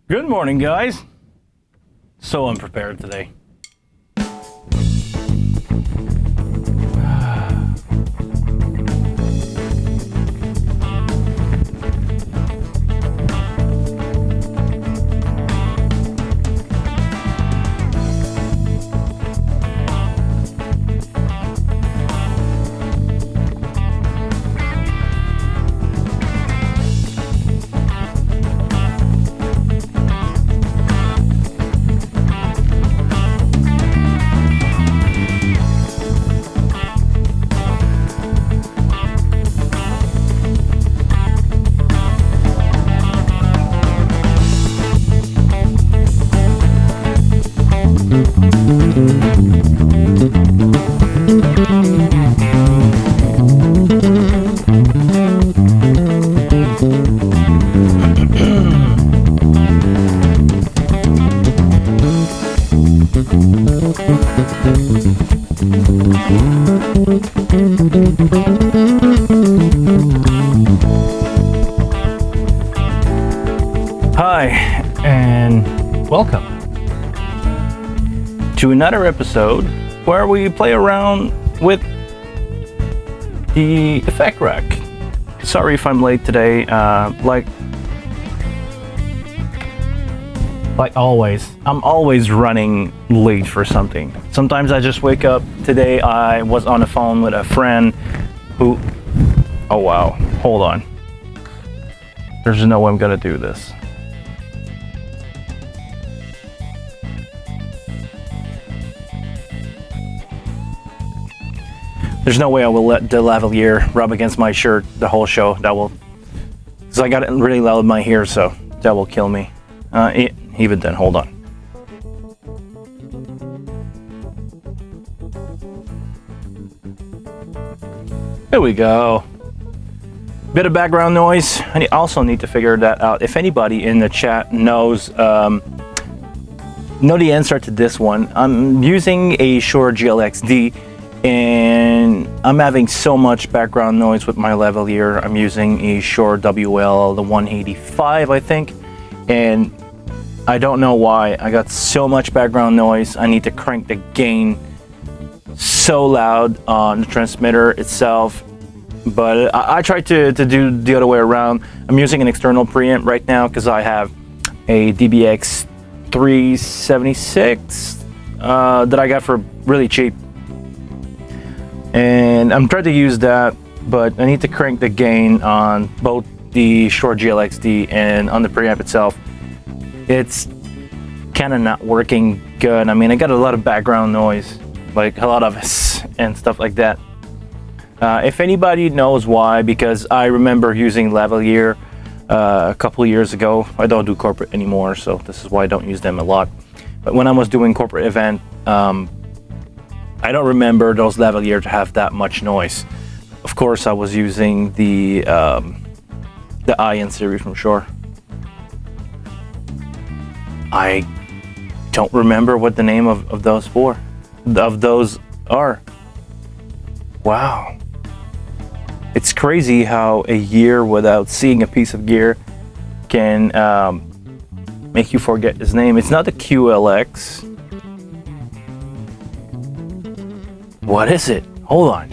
Good morning, guys. So unprepared today. Hi, and welcome to another episode where we play around with the effect rack. Sorry if I'm late today. Like always, I'm always running late for something. Sometimes I just wake up. Today I was on the phone with a friend who... Oh wow, hold on. There's no way I'm gonna do this. There's no way I will let the lavalier rub against my shirt the whole show. That will... Because I got it really loud in my ear, so that will kill me. Even then, hold on. There we go. Bit of background noise. I also need to figure that out. If anybody in the chat knows know the answer to this one, I'm using a Shure GLXD and I'm having so much background noise with my lavalier. I'm using a Shure WL, the 185, I think, and I don't know why. I got so much background noise. I need to crank the gain so loud on the transmitter itself, but I tried to do the other way around. I'm using an external preamp right now because I have a DBX 376 that I got for really cheap, and I'm trying to use that, but I need to crank the gain on both the Shure GLXD and on the preamp itself. It's kind of not working good. I mean, I got a lot of background noise, like a lot of and stuff like that. If anybody knows why, because I remember using lavalier a couple of years ago. I don't do corporate anymore, so this is why I don't use them a lot. But when I was doing corporate event, I don't remember those lavalier to have that much noise. Of course, I was using the IN series from Shure. I don't remember what the name of those are. Wow. It's crazy how a year without seeing a piece of gear can make you forget his name. It's not the QLX. What is it? Hold on.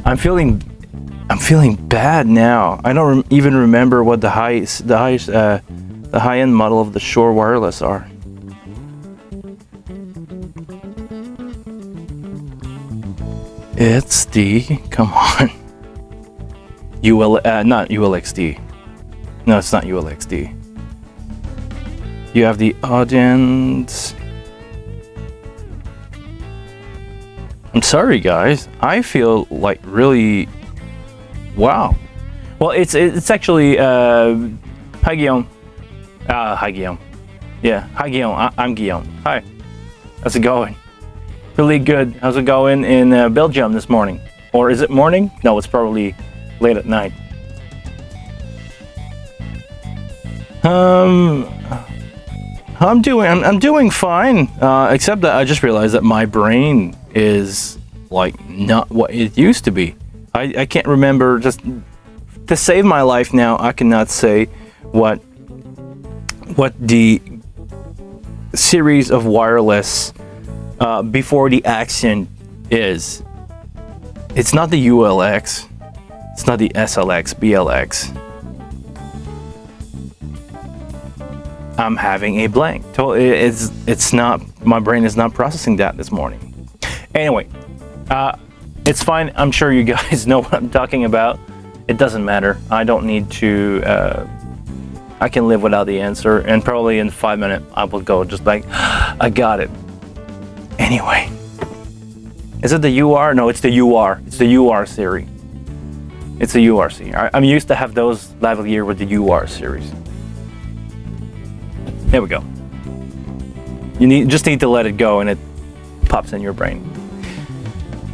I'm feeling bad now. I don't even remember what the high-end model of the Shure wireless are. It's the... Come on. Not ULXD. No, it's not ULXD. You have the audience... I'm sorry, guys. I feel like really... Wow. Well, it's actually... Hi, Guillaume. Hi, Guillaume. Yeah, hi, Guillaume. I'm Guillaume. Hi. How's it going? Really good. How's it going in Belgium this morning? Or is it morning? No, it's probably late at night. I'm doing fine. Except that I just realized that my brain is like not what it used to be. I can't remember just to save my life now, I cannot say what the series of wireless before the accent is. It's not the ULX, it's not the SLX, BLX. I'm having a blank. It's not, my brain is not processing that this morning. Anyway, it's fine. I'm sure you guys know what I'm talking about. It doesn't matter. I don't need to, I can live without the answer, and probably in 5 minutes I will go just like, I got it. Anyway, is it the UR? No, it's the UR. It's the UR series. It's the UR series. I'm used to have those lavalier with the UR series. There we go. You just need to let it go and it pops in your brain.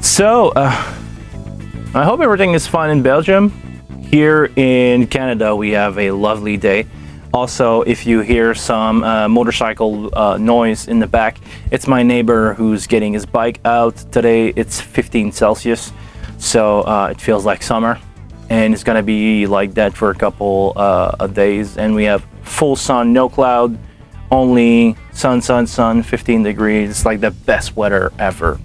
So, I hope everything is fine in Belgium. Here in Canada, we have a lovely day. Also, if you hear some motorcycle noise in the back, it's my neighbor who's getting his bike out. Today, it's 15 Celsius, so it feels like summer. And it's gonna be like that for a couple of days. And we have full sun, no cloud, only sun, 15 degrees. It's like the best weather ever.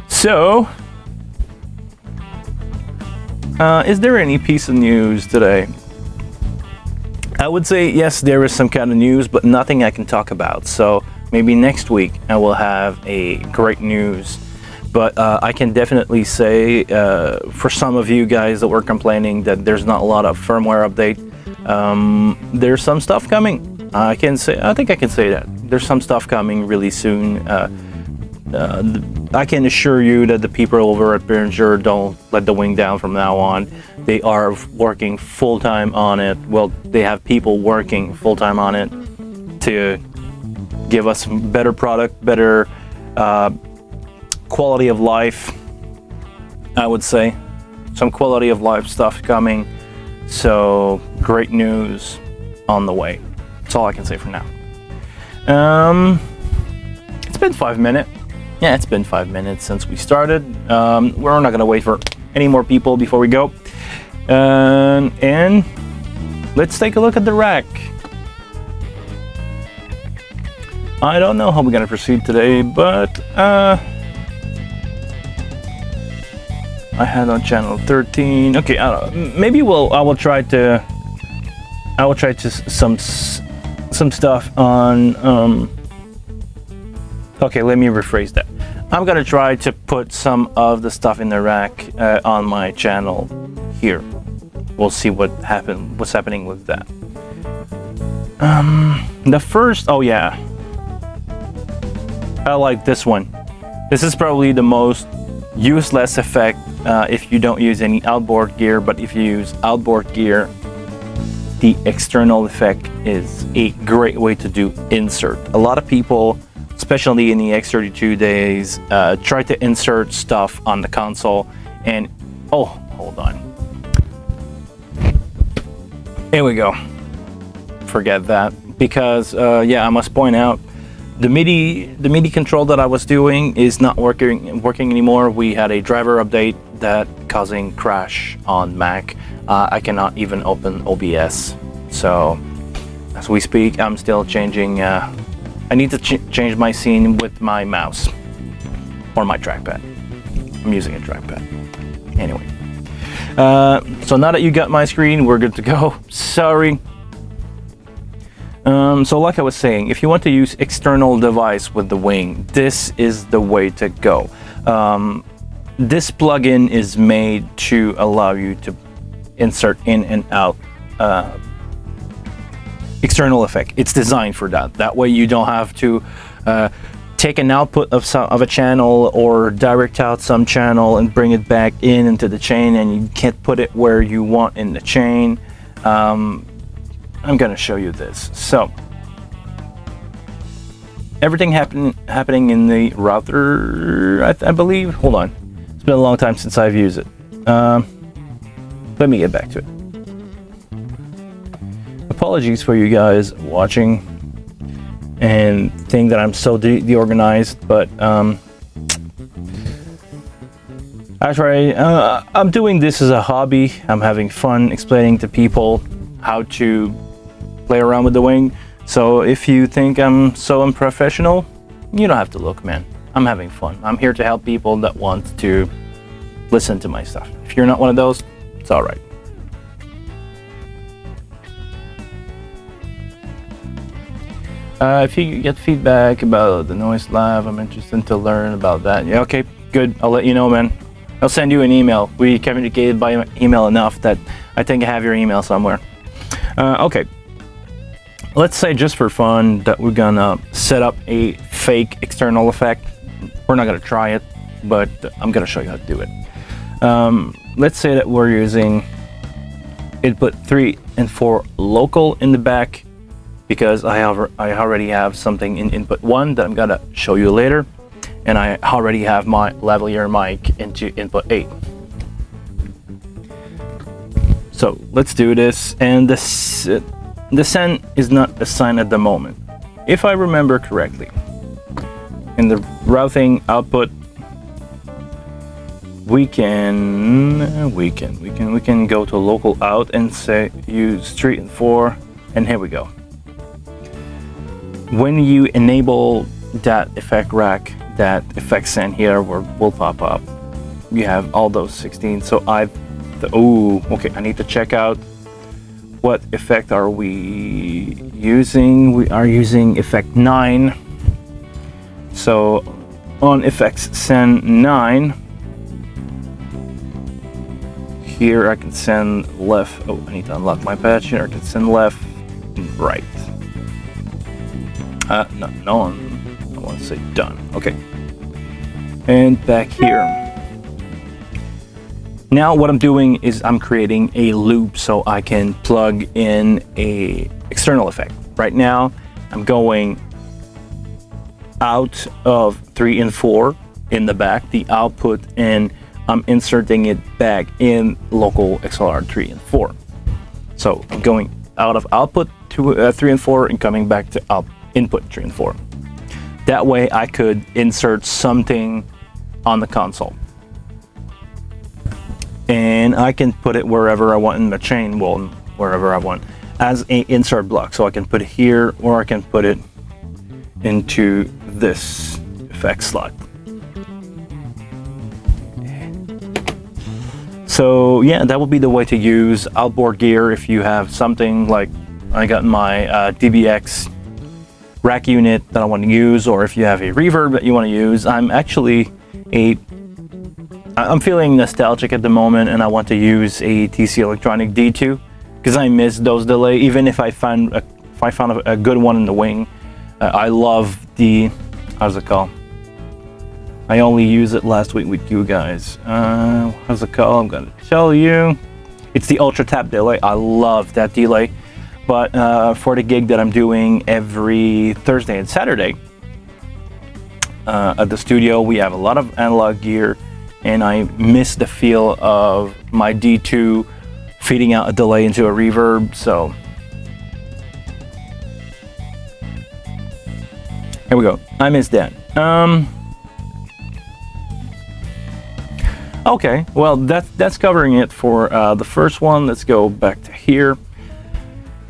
So, is there any piece of news today? I would say yes, there is some kind of news, but nothing I can talk about. So maybe next week I will have a great news. But I can definitely say for some of you guys that were complaining that there's not a lot of firmware update, there's some stuff coming. I think I can say that there's some stuff coming really soon. I can assure you that the people over at Behringer don't let the wing down from now on. They are working full-time on it. Well, they have people working full-time on it to give us better product, better quality of life, I would say. Some quality of life stuff coming. So, great news on the way. That's all I can say for now. It's been 5 minutes. Yeah, it's been 5 minutes since we started. We're not gonna wait for any more people before we go. And let's take a look at the rack. I don't know how we're gonna proceed today, but I had on channel 13. Okay, maybe I will try to some stuff on. Okay, let me rephrase that. I'm gonna try to put some of the stuff in the rack on my channel here. We'll see what's happening with that. The first, oh yeah, I like this one. This is probably the most useless effect if you don't use any outboard gear, but if you use outboard gear, the external effect is a great way to do insert. A lot of people, especially in the X32 days, try to insert stuff on the console and, oh, hold on. Here we go. Forget that, because yeah, I must point out the MIDI control that I was doing is not working anymore. We had a driver update that causing crash on Mac. I cannot even open OBS. So as we speak, I'm still changing. I need to change my scene with my mouse or my trackpad. I'm using a trackpad. Anyway, so now that you got my screen, we're good to go. Sorry. So like I was saying, if you want to use external device with the wing, this is the way to go. This plugin is made to allow you to insert in and out external effect. It's designed for that. That way you don't have to take an output of a channel or direct out some channel and bring it back into the chain, and you can't put it where you want in the chain. I'm gonna show you this. So everything happening in the router, I believe. Hold on, it's been a long time since I've used it. Let me get back to it. Apologies for you guys watching and think that I'm so deorganized, but That's right. I'm doing this as a hobby. I'm having fun explaining to people how to play around with the wing. So if you think I'm so unprofessional, you don't have to look, man. I'm having fun. I'm here to help people that want to listen to my stuff. If you're not one of those, it's all right. If you get feedback about the Noise Lab, I'm interested to learn about that. Yeah, okay, good. I'll let you know, man. I'll send you an email. We communicated by email enough that I think I have your email somewhere. Okay. Let's say just for fun that we're gonna set up a fake external effect. We're not gonna try it, but I'm gonna show you how to do it. Let's say that we're using input 3 and 4 local in the back, because I already have something in input 1 that I'm gonna show you later, and I already have my lavalier mic into input 8. So let's do this, and the send is not assigned at the moment. If I remember correctly, in the routing output, we can go to local out and say use 3 and 4, and here we go. When you enable that effect rack, that effect send here will pop up. You have all those 16. So okay, I need to check out what effect are we using. We are using effect 9. So on effects send 9, here I can send left. Oh, I need to unlock my patch here. I can send left and right. No, I want to say done. Okay. And back here. Now what I'm doing is I'm creating a loop so I can plug in a external effect. Right now, I'm going out of 3 and 4 in the back, the output, and I'm inserting it back in local XLR 3 and 4. So I'm going out of output to 3 and 4 and coming back to input 3 and 4. That way I could insert something on the console. And I can put it wherever I want in the chain, well, wherever I want, as an insert block. So I can put it here, or I can put it into this effect slot. So yeah, that would be the way to use outboard gear if you have something like I got my DBX rack unit that I want to use, or if you have a reverb that you want to use. I'm feeling nostalgic at the moment, and I want to use a TC Electronic D2 because I miss those delay. Even if I found a good one in the wing, I love the, how's it called? I only used it last week with you guys. How's it called? I'm gonna tell you. It's the Ultra Tap delay. I love that delay. But for the gig that I'm doing every Thursday and Saturday at the studio, we have a lot of analog gear, and I miss the feel of my D2 feeding out a delay into a reverb. So here we go. I miss that. Okay, well that's covering it for the first one. Let's go back to here.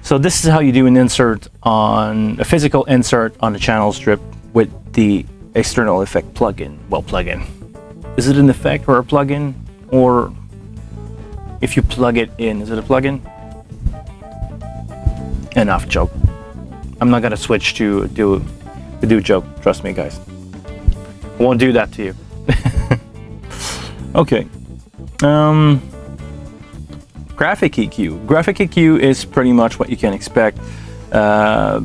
So this is how you do an insert on a physical insert on a channel strip with the external effect plugin. Well, plugin. Is it an effect or a plugin? Or if you plug it in, is it a plugin? Enough joke. I'm not gonna switch to do joke. Trust me, guys. I won't do that to you. Okay. Graphic EQ. Graphic EQ is pretty much what you can expect. I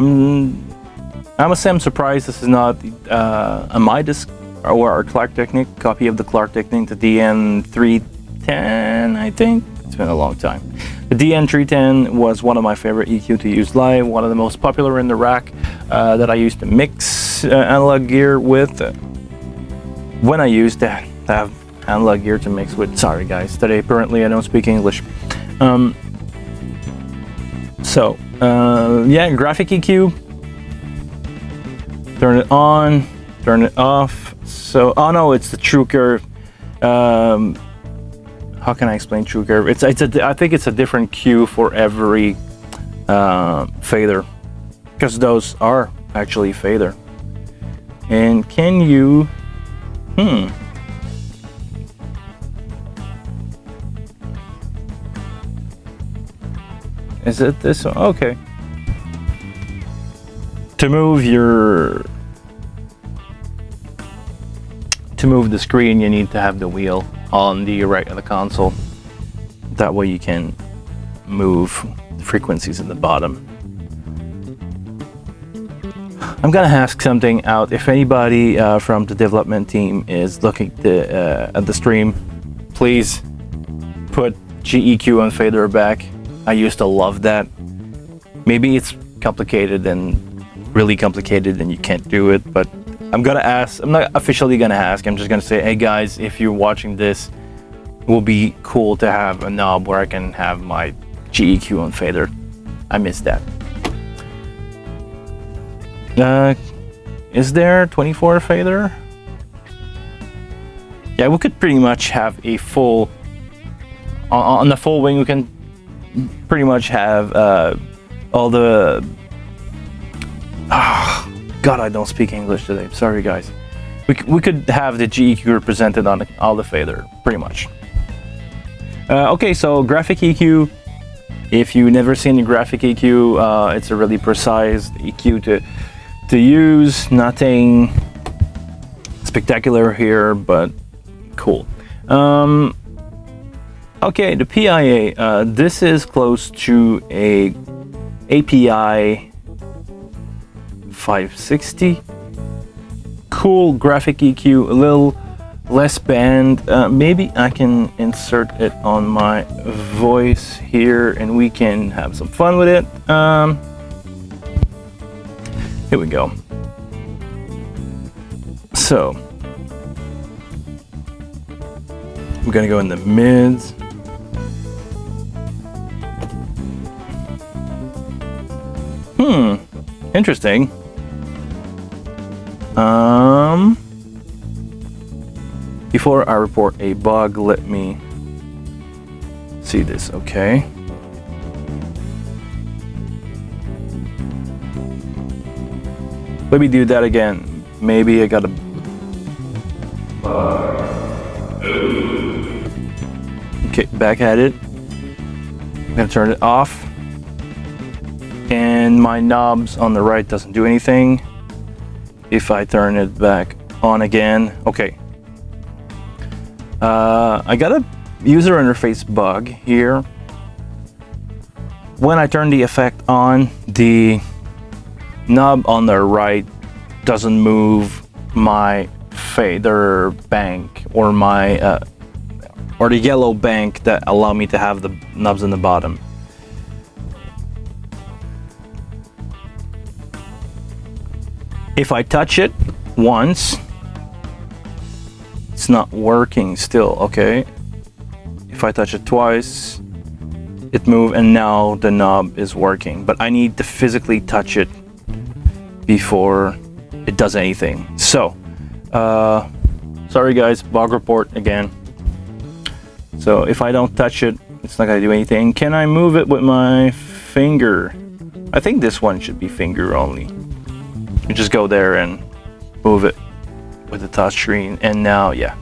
must say I'm surprised this is not a Midas or a Clark Technic copy of the Clark Technic, the DN310, I think. It's been a long time. The DN310 was one of my favorite EQ to use live, one of the most popular in the rack that I used to mix analog gear with. When I used to have analog gear to mix with. Sorry guys, today apparently I don't speak English. Yeah, graphic EQ. Turn it on, turn it off. So, oh no, it's the true curve how can I explain true curve? I think it's a different cue for every fader, because those are actually fader. And can you is it this one? Okay. To move the screen, you need to have the wheel on the right of the console. That way you can move the frequencies at the bottom. I'm gonna ask something out. If anybody from the development team is looking at the stream, please put GEQ and fader back. I used to love that. Maybe it's complicated and really complicated and you can't do it, but I'm gonna ask. I'm not officially gonna ask. I'm just gonna say, hey guys, if you're watching this, it will be cool to have a knob where I can have my GEQ and fader. I miss that. Is there 24 fader? Yeah, we could pretty much have a full on the full wing. We can pretty much have all the God, I don't speak English today. Sorry, guys. We could have the GEQ represented on all the fader, pretty much. Okay, so graphic EQ. If you've never seen a graphic EQ, it's a really precise EQ to use. Nothing spectacular here, but cool. Okay, the PIA. This is close to a API 560. Cool graphic EQ, a little less band. Maybe I can insert it on my voice here and we can have some fun with it. Here we go. So we're gonna go in the mids. Interesting. Before I report a bug, let me see this, okay? Let me do that again. Maybe I got a bug. Okay, back at it. I'm gonna turn it off. And my knobs on the right doesn't do anything. If I turn it back on again, okay. I got a user interface bug here. When I turn the effect on, the knob on the right doesn't move my fader bank or my or the yellow bank that allow me to have the knobs in the bottom. If I touch it once, it's not working still, okay? If I touch it twice, it moved and now the knob is working. But I need to physically touch it before it does anything. So, sorry guys, bug report again. So if I don't touch it, it's not gonna do anything. Can I move it with my finger? I think this one should be finger only. You just go there and move it with the touch screen, and now, yeah,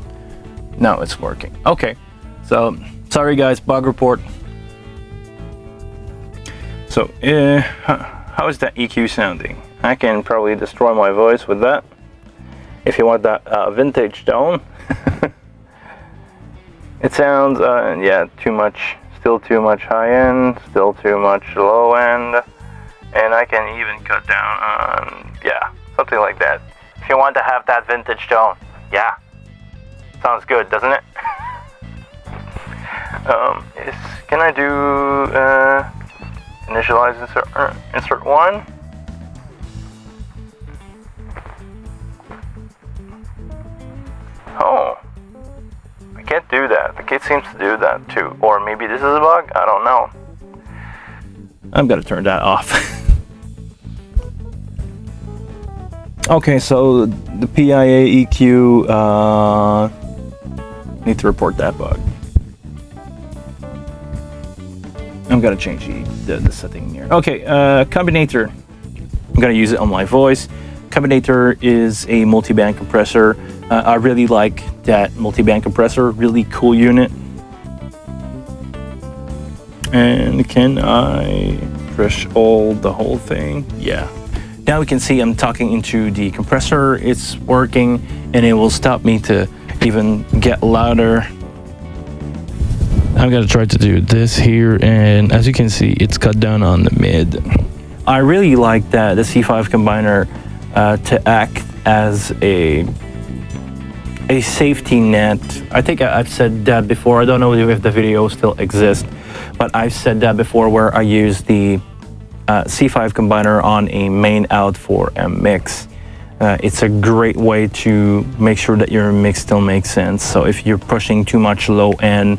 now it's working. Okay, so sorry guys, bug report. So how is that EQ sounding? I can probably destroy my voice with that. If you want that vintage tone. It sounds yeah, too much, still too much high end, still too much low end. And I can even cut down on, yeah, something like that. If you want to have that vintage tone, yeah, sounds good, doesn't it? Can I do initialize insert one? Oh, I can't do that. The kit seems to do that too. Or maybe this is a bug, I don't know. I'm gonna turn that off. Okay, so the PIA EQ Need to report that bug. I'm gonna change the setting here. Okay, Combinator. I'm gonna use it on my voice. Combinator is a multi-band compressor. I really like that multi-band compressor, really cool unit. And can I threshold the whole thing? Yeah. Now we can see I'm talking into the compressor, it's working, and it will stop me to even get louder. I'm gonna try to do this here, and as you can see, it's cut down on the mid. I really like that the C5 combiner to act as a safety net. I think I've said that before. I don't know if the video still exists, but I've said that before, where I use the C5 combiner on a main out for a mix. It's a great way to make sure that your mix still makes sense. So if you're pushing too much low end,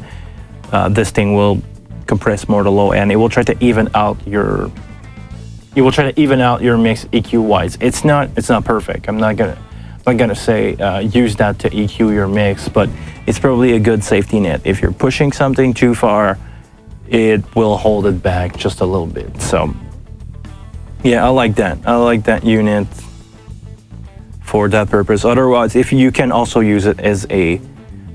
this thing will compress more to low end. It will try to even out your mix EQ wise. It's not perfect. I'm not gonna say use that to EQ your mix, but it's probably a good safety net. If you're pushing something too far, it will hold it back just a little bit. So yeah, I like that. I like that unit for that purpose. Otherwise, if you can also use it as a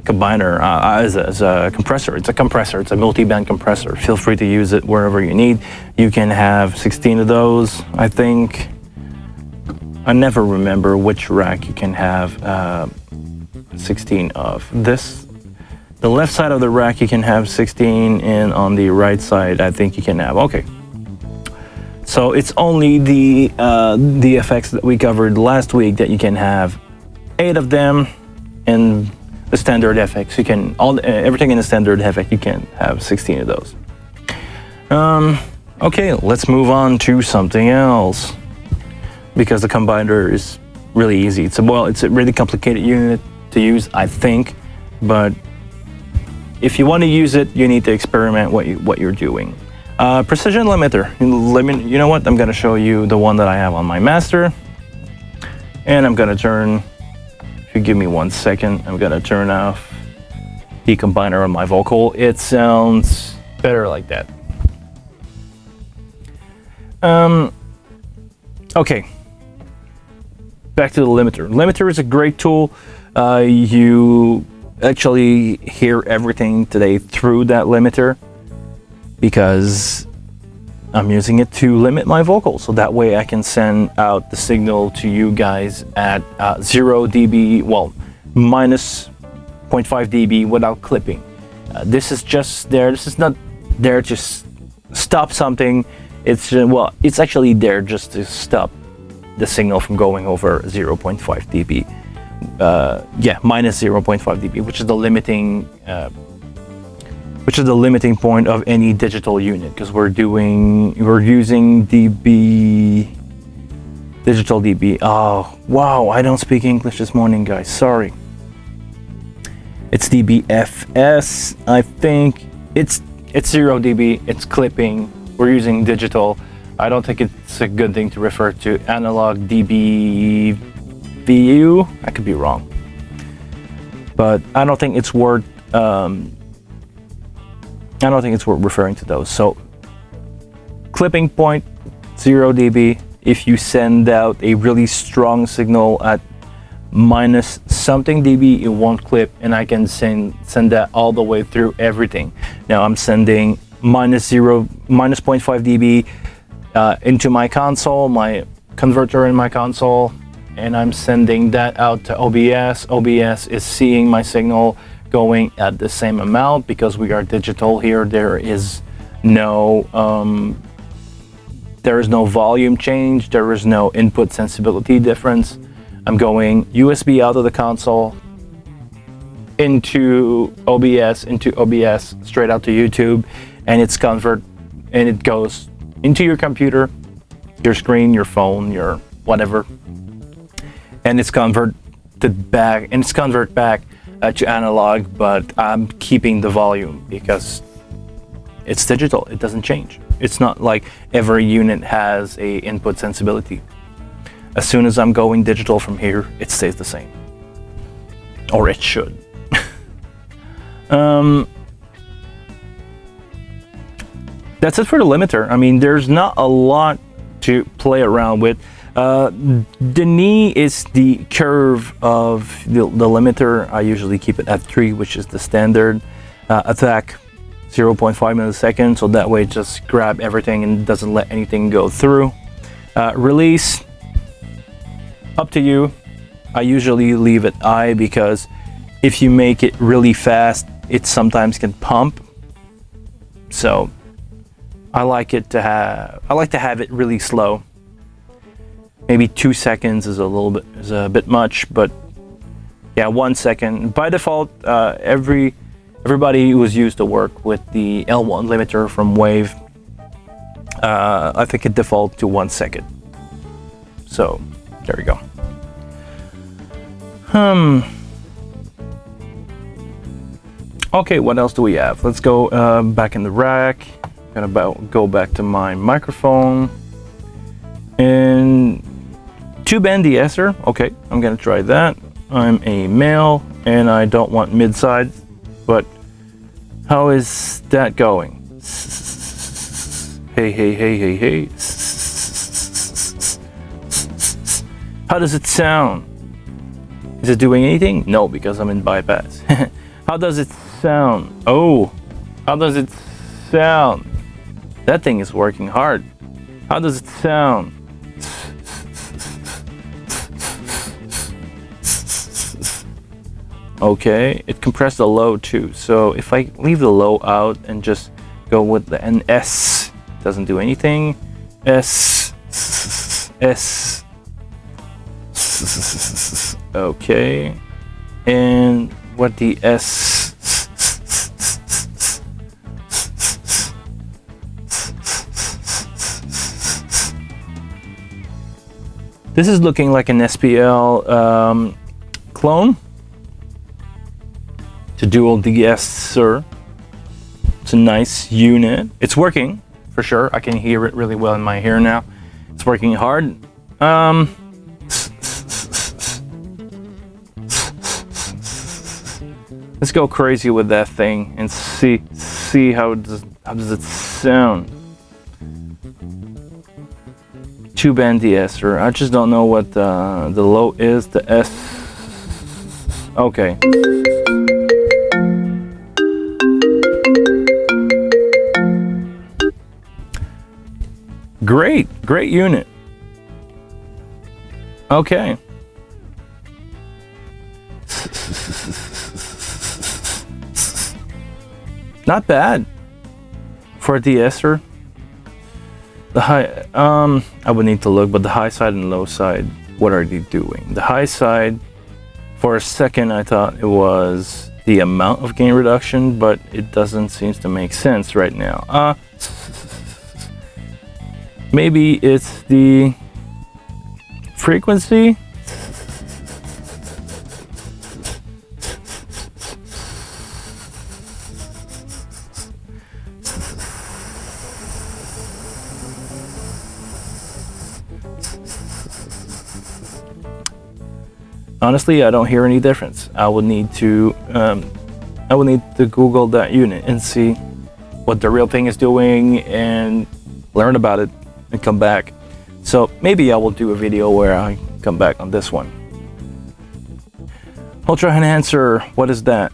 combiner, as a compressor. It's a compressor. It's a multi-band compressor. Feel free to use it wherever you need. You can have 16 of those, I think. I never remember which rack you can have 16 of. The left side of the rack you can have 16, and on the right side I think you can have, okay. So it's only the effects that we covered last week that you can have 8 of them, and the standard effects you can everything in the standard effect you can have 16 of those. Okay, let's move on to something else, because the combiner is really easy. It's a really complicated unit to use, I think, but if you want to use it, you need to experiment what you're doing. Precision limiter. You know what? I'm gonna show you the one that I have on my master, and I'm gonna turn. If you give me 1 second, I'm gonna turn off the combiner on my vocal. It sounds better like that. Okay. Back to the limiter. Limiter is a great tool. You actually hear everything today through that limiter, because I'm using it to limit my vocals, so that way I can send out the signal to you guys at 0 dB, well, minus 0.5 dB without clipping. This is just there. This is not there to stop something. It's actually there just to stop the signal from going over 0.5 dB. Yeah, minus 0.5 dB, which is the limiting point of any digital unit, because we're using digital dB. Oh wow, I don't speak English this morning, guys, sorry. It's dBFS, I think. It's 0 dB, it's clipping. We're using digital. I don't think it's a good thing to refer to analog dBVU. I could be wrong, but I don't think it's worth referring to those. So clipping point 0 dB. If you send out a really strong signal at minus something dB, it won't clip, and I can send that all the way through everything. Now I'm sending minus 0.5 dB into my console, my converter in my console, and I'm sending that out to OBS. OBS is seeing my signal going at the same amount, because we are digital here. There is no volume change. There is no input sensibility difference. I'm going USB out of the console into OBS, straight out to YouTube, and it goes into your computer, your screen, your phone, your whatever, and it's converted back to analog, but I'm keeping the volume because it's digital. It doesn't change. It's not like every unit has a input sensibility. As soon as I'm going digital from here, it stays the same, or it should. That's it for the limiter. I mean, there's not a lot to play around with. The knee is the curve of the limiter. I usually keep it at 3, which is the standard. Attack 0.5 milliseconds, so that way just grab everything and doesn't let anything go through. Release, up to you. I usually leave it I, because if you make it really fast, it sometimes can pump. So I like to have it really slow. Maybe 2 seconds is a bit much, but yeah, 1 second. By default, everybody who was used to work with the L1 limiter from Wave, I think it default to 1 second. So there we go. Okay, what else do we have? Let's go back in the rack. Gonna go back to my microphone and two-band de-esser. Okay, I'm gonna try that. I'm a male and I don't want mid-side, but how is that going? Hey, hey, hey, hey, hey. How does it sound? Is it doing anything? No, because I'm in bypass. How does it sound? Oh, how does it sound? That thing is working hard. How does it sound? Okay, it compressed the low too. So if I leave the low out and just go with the NS, doesn't do anything. S. Okay, and what the S. This is looking like an SPL clone to dual de-esser. It's a nice unit. It's working for sure. I can hear it really well in my ear now. It's working hard. Let's go crazy with that thing and see how does it sound. Two-band de-esser. I just don't know what the low is. The S. Okay. Great unit. Okay. Not bad for a de-esser. The high, I would need to look, but the high side and low side, what are they doing? The high side, for a second I thought it was the amount of gain reduction, but it doesn't seem to make sense right now. Maybe it's the frequency. Honestly, I don't hear any difference. I would need to Google that unit and see what the real thing is doing and learn about it and come back. So maybe I will do a video where I come back on this one. Ultra enhancer, what is that?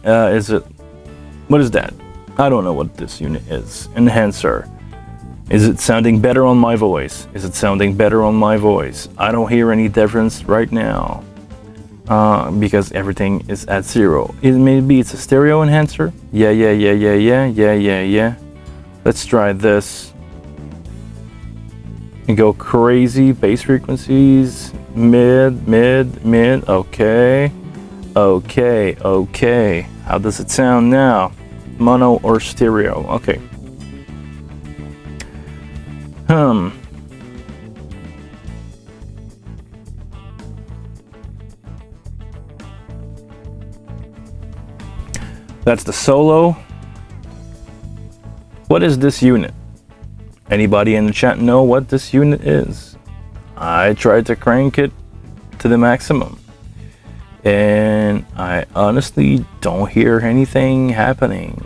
What is that? I don't know what this unit is. Enhancer. Is it sounding better on my voice? Is it sounding better on my voice? I don't hear any difference right now. Because everything is at 0. Maybe it's a stereo enhancer. Yeah. Let's try this and go crazy. Bass frequencies, mid. Okay. How does it sound now? Mono or stereo? Okay. That's the solo. What is this unit? Anybody in the chat know what this unit is? I tried to crank it to the maximum. and I honestly don't hear anything happening.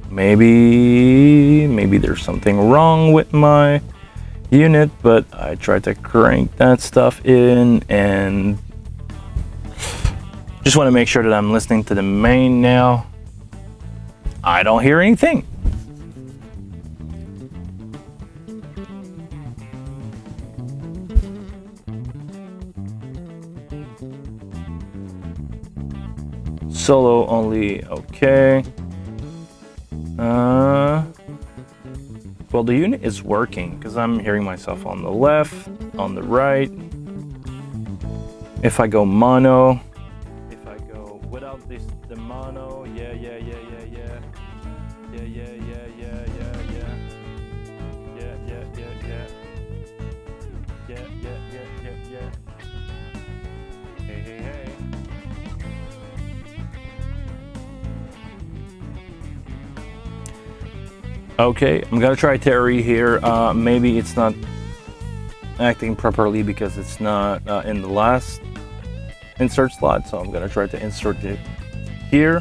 Maybe there's something wrong with my unit, but I tried to crank that stuff in and just want to make sure that I'm listening to the main now. I don't hear anything. Solo only, okay. Well, the unit is working because I'm hearing myself on the left, on the right. If I go mono, if I go without the mono, yeah. Hey. Okay, I'm gonna try Terry here. Maybe it's not acting properly because it's not in the last insert slot, so I'm gonna try to insert it here.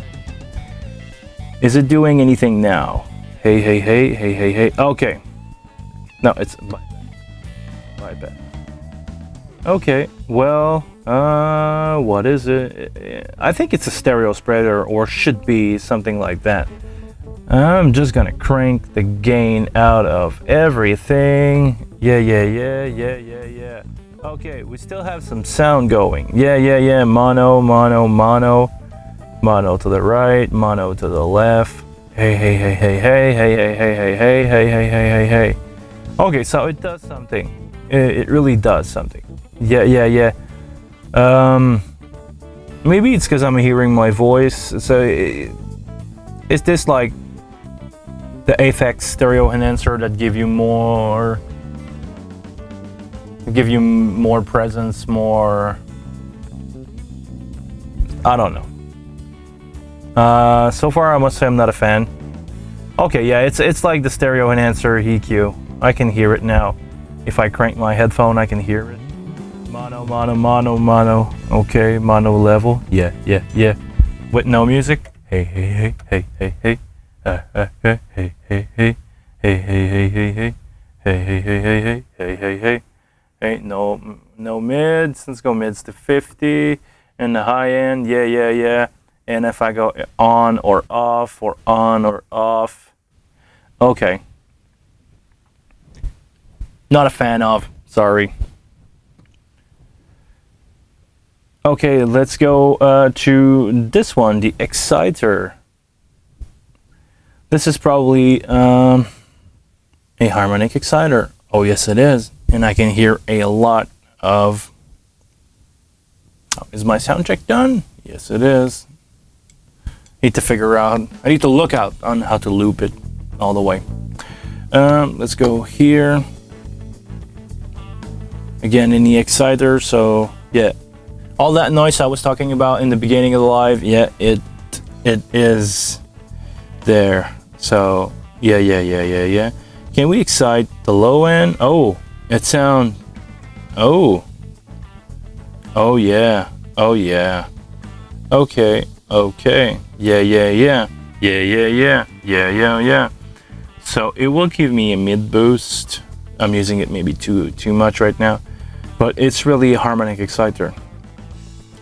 Is it doing anything now? Hey. Okay. No, it's my bad. Okay, well, what is it? I think it's a stereo spreader, or should be something like that. I'm just gonna crank the gain out of everything. Yeah. Okay, we still have some sound going. Yeah. Mono. Mono to the right, mono to the left. Hey. Okay, so it does something. It really does something. Yeah. Maybe it's because I'm hearing my voice. So is this like the Aphex stereo enhancer that give you more presence, more, I don't know. So far I must say I'm not a fan. Okay, yeah, it's like the stereo enhancer EQ. I can hear it now. If I crank my headphone, I can hear it. Mono. Okay, mono level. Yeah. With no music. Hey. Hey, no mids. Let's go mids to 50 and the high end. Yeah. And if I go on or off or on or off. Okay. Not a fan of, sorry. Okay, let's go to this one, the exciter. This is probably a harmonic exciter. Oh yes it is. And I can hear a lot of... Oh, is my sound check done? Yes it is. I need to look out on how to loop it all the way. Let's go here. Again in the exciter, so yeah. All that noise I was talking about in the beginning of the live, yeah, it is there. So yeah. Can we excite the low end? Oh, it sound. Oh yeah. Okay. Yeah. So it will give me a mid boost. I'm using it maybe too much right now, but it's really a harmonic exciter.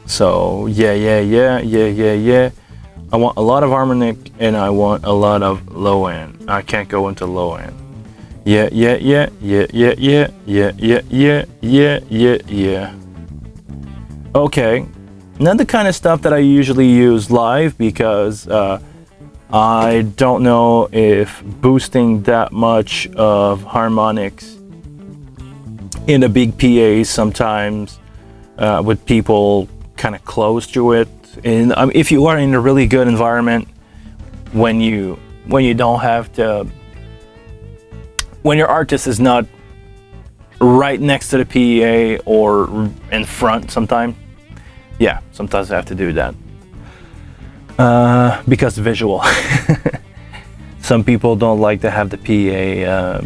So yeah. I want a lot of harmonic and I want a lot of low end. I can't go into low end. Yeah. Okay, not the kind of stuff that I usually use live because I don't know if boosting that much of harmonics in a big PA sometimes with people kind of close to it. And if you are in a really good environment, when you don't have to, when your artist is not right next to the PA or in front, sometimes I have to do that because visual. Some people don't like to have the PA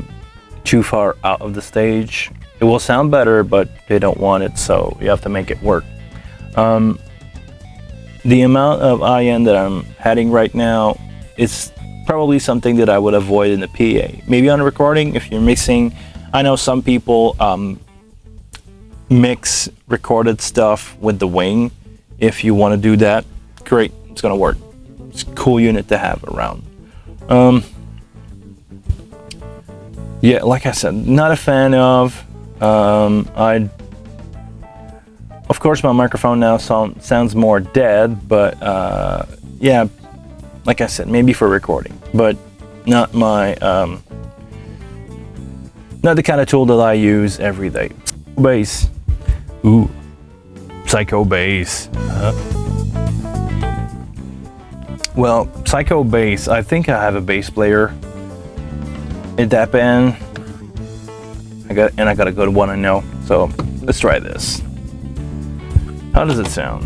too far out of the stage. It will sound better, but they don't want it, so you have to make it work. the amount of IN that I'm having right now is probably something that I would avoid in the PA. Maybe on a recording, if you're mixing, I know some people mix recorded stuff with the wing. If you want to do that, great, it's gonna work. It's a cool unit to have around. Yeah, like I said, not a fan of. Of course, my microphone now sounds more dead, but yeah, like I said, maybe for recording, but not my not the kind of tool that I use every day. Bass, ooh, Psycho bass. Well, Psycho bass. I think I have a bass player in that band. I got a good one, I know. So let's try this. How does it sound?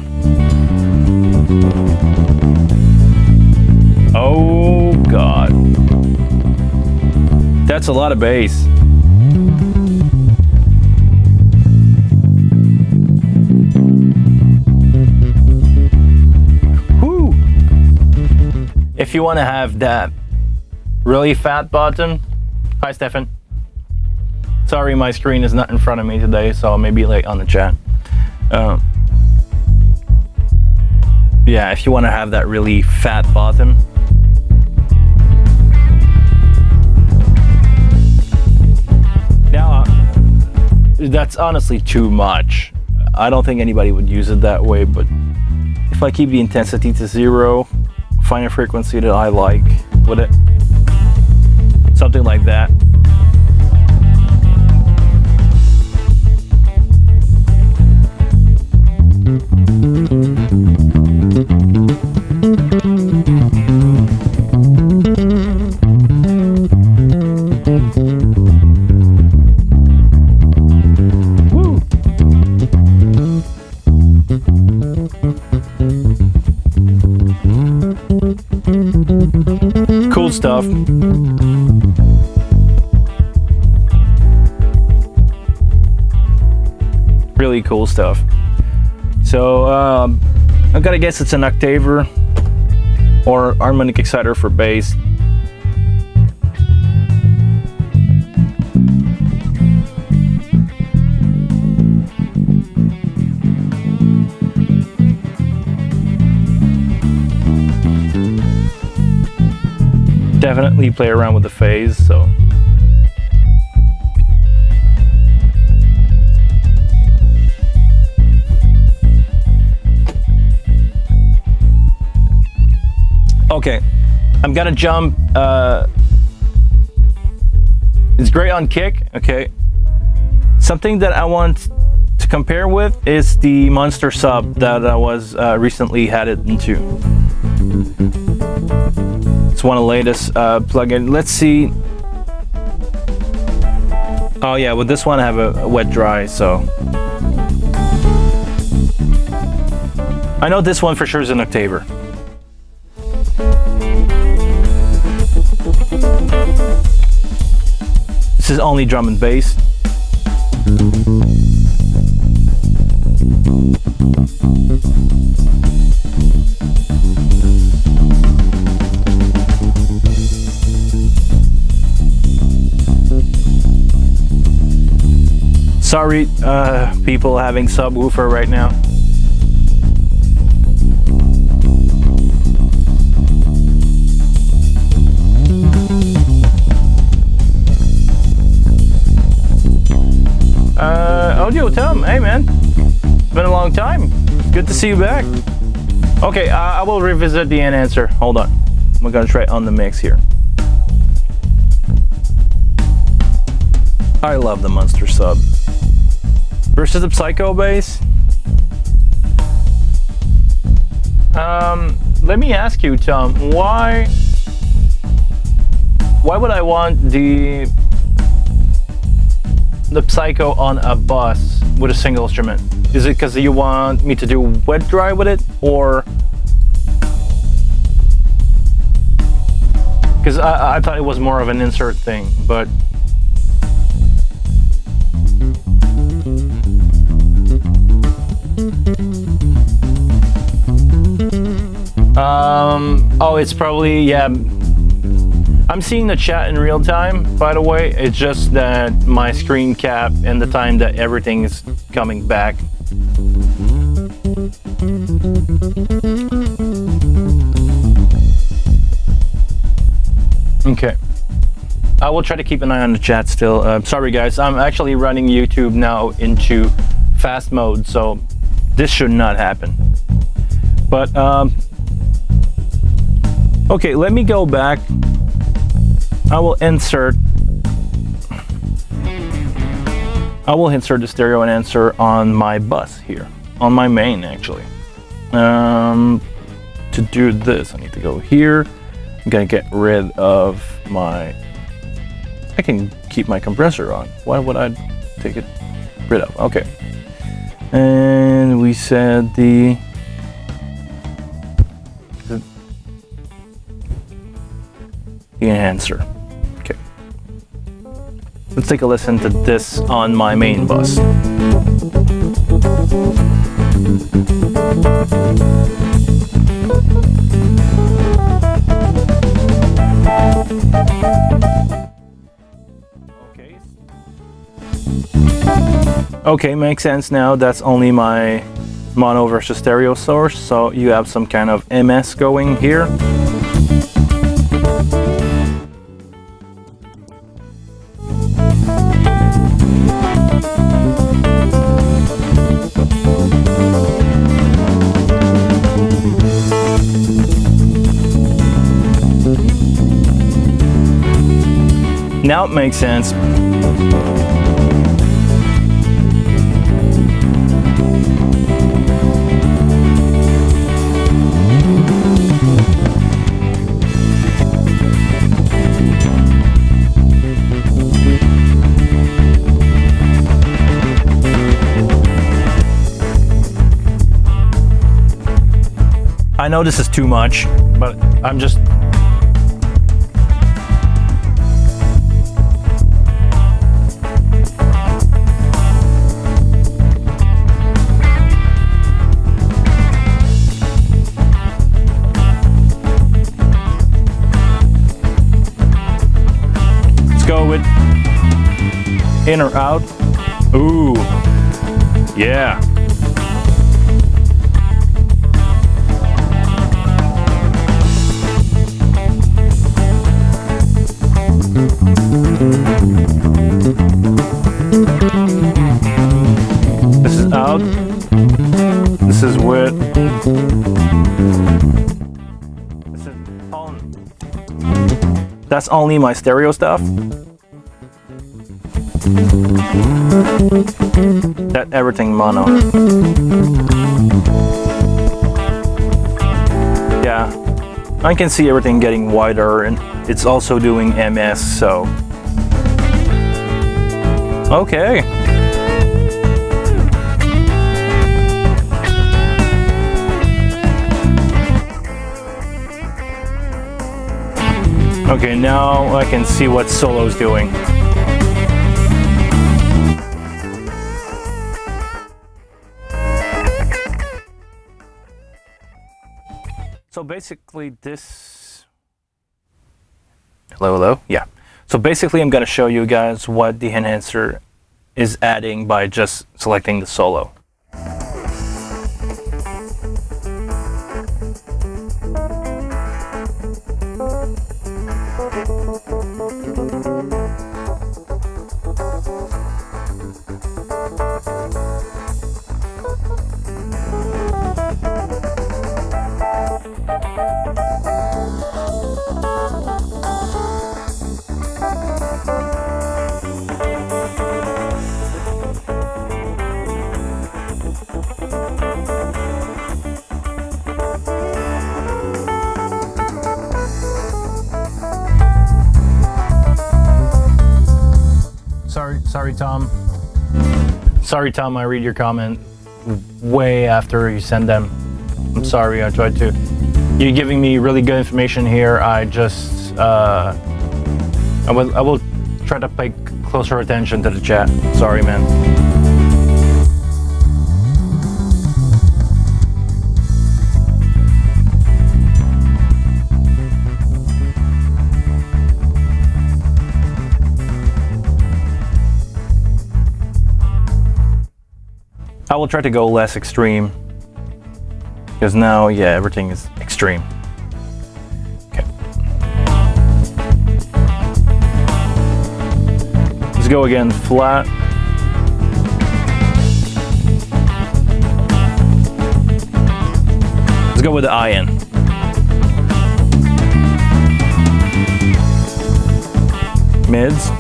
Oh God, that's a lot of bass. Whoo! If you want to have that really fat bottom. Hi, Stefan. Sorry, my screen is not in front of me today, so I may be late on the chat. Yeah, if you want to have that really fat bottom. Now, that's honestly too much. I don't think anybody would use it that way, but if I keep the intensity to 0, find a frequency that I like with it, something like that. Woo. Cool stuff. Really cool stuff. So I've got to guess it's an Octaver or harmonic exciter for bass. Definitely play around with the phase, so. Okay, I'm gonna jump. It's great on kick. Okay, something that I want to compare with is the Monster sub that I was recently headed into. It's one of the latest plugin. Let's see. Oh yeah, with this one I have a wet dry, so I know this one for sure is an Octaver. This is only drum and bass. Sorry, people having subwoofer right now. Audio Tom, hey man, it's been a long time. Good to see you back. Okay, I will revisit the enhancer. Hold on, I'm gonna try on the mix here. I love the Monster sub. Versus the Psycho bass. Let me ask you, Tom, why would I want the Psycho on a bus with a single instrument? Is it because you want me to do wet dry with it, or because I thought it was more of an insert thing, but Oh, it's probably, yeah. I'm seeing the chat in real time, by the way. It's just that my screen cap and the time that everything is coming back. Okay. I will try to keep an eye on the chat still. Sorry guys, I'm actually running YouTube now into fast mode, so this should not happen. But, okay, let me go back. I will insert the stereo enhancer on my bus here, on my main actually. To do this, I need to go here. I'm gonna get rid of my, I can keep my compressor on. Why would I take it rid of? Okay. And we said the enhancer. Okay. Let's take a listen to this on my main bus. Okay, makes sense now. That's only my mono versus stereo source, so you have some kind of MS going here. Now it makes sense. I know this is too much, but I'm just... Let's go with in or out. Ooh, yeah. This is out. This is with. This is on. That's only my stereo stuff. That everything mono. Yeah, I can see everything getting wider, and it's also doing MS, so. Okay. Okay, now I can see what solo's doing. So basically this... Hello? Yeah. So basically I'm going to show you guys what the enhancer is adding by just selecting the solo. Sorry, Tom, I read your comment way after you send them. I'm sorry, I tried to. You're giving me really good information here. I just, I will try to pay closer attention to the chat. Sorry, man. I will try to go less extreme, because now, yeah, everything is extreme. Okay. Let's go again flat. Let's go with the IN. Mids.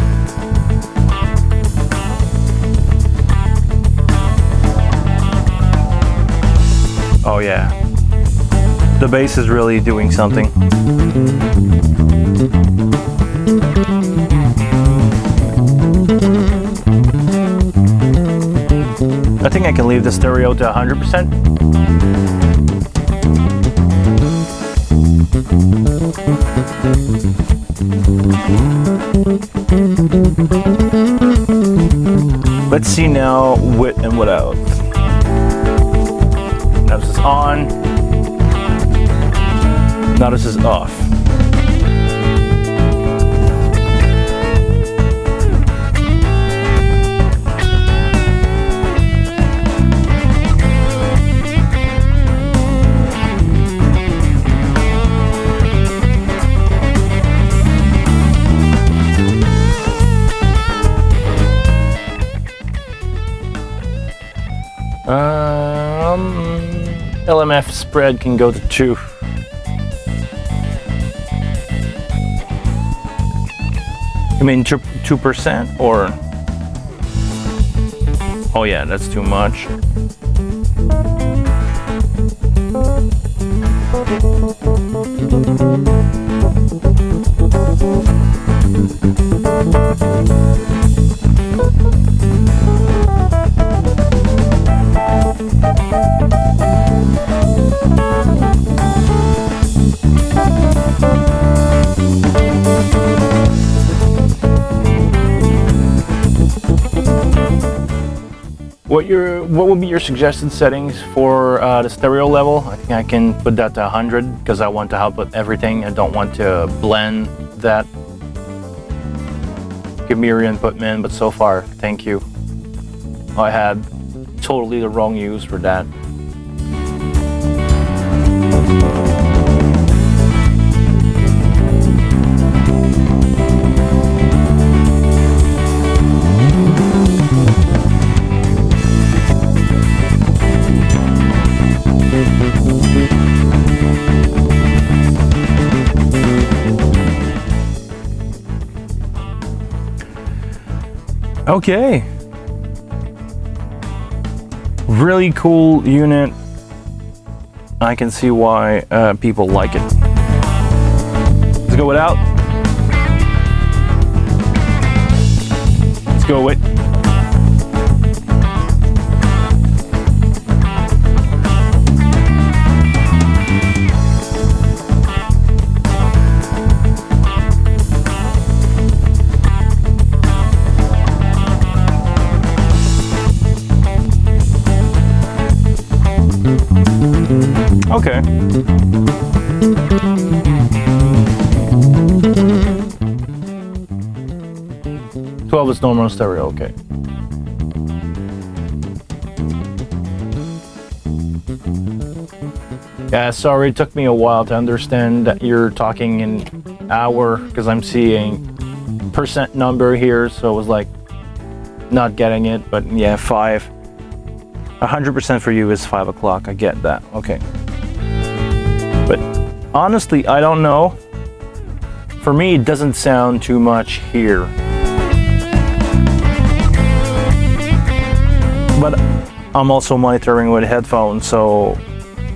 Oh yeah, the bass is really doing something. I think I can leave the stereo to 100%. Let's see now with and without. Now this is on. Now this is off. LMF spread can go to 2. I mean 2% or... Oh yeah, that's too much. What would be your suggested settings for the stereo level? I think I can put that to 100 because I want to help with everything. I don't want to blend that. Give me your input, man, but so far, thank you. I had totally the wrong use for that. Okay, really cool unit. I can see why people like it. Let's go without. Let's go with. Okay. "12" is normal stereo, okay. Yeah, sorry, it took me a while to understand that you're talking in hour, because I'm seeing percent number here, so it was like not getting it, but yeah, 5. 100% for you is 5 o'clock, I get that, okay. But honestly, I don't know. For me, it doesn't sound too much here. But I'm also monitoring with headphones, so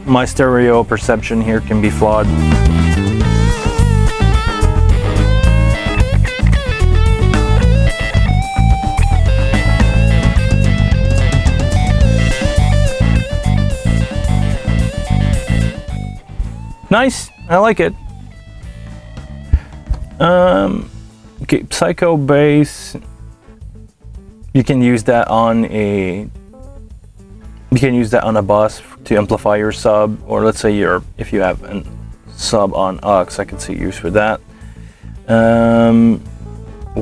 my stereo perception here can be flawed. Nice, I like it. Okay, Psycho bass. You can use that on a. You can use that on a bus to amplify your sub, or let's say if you have a sub on aux, I can see use for that.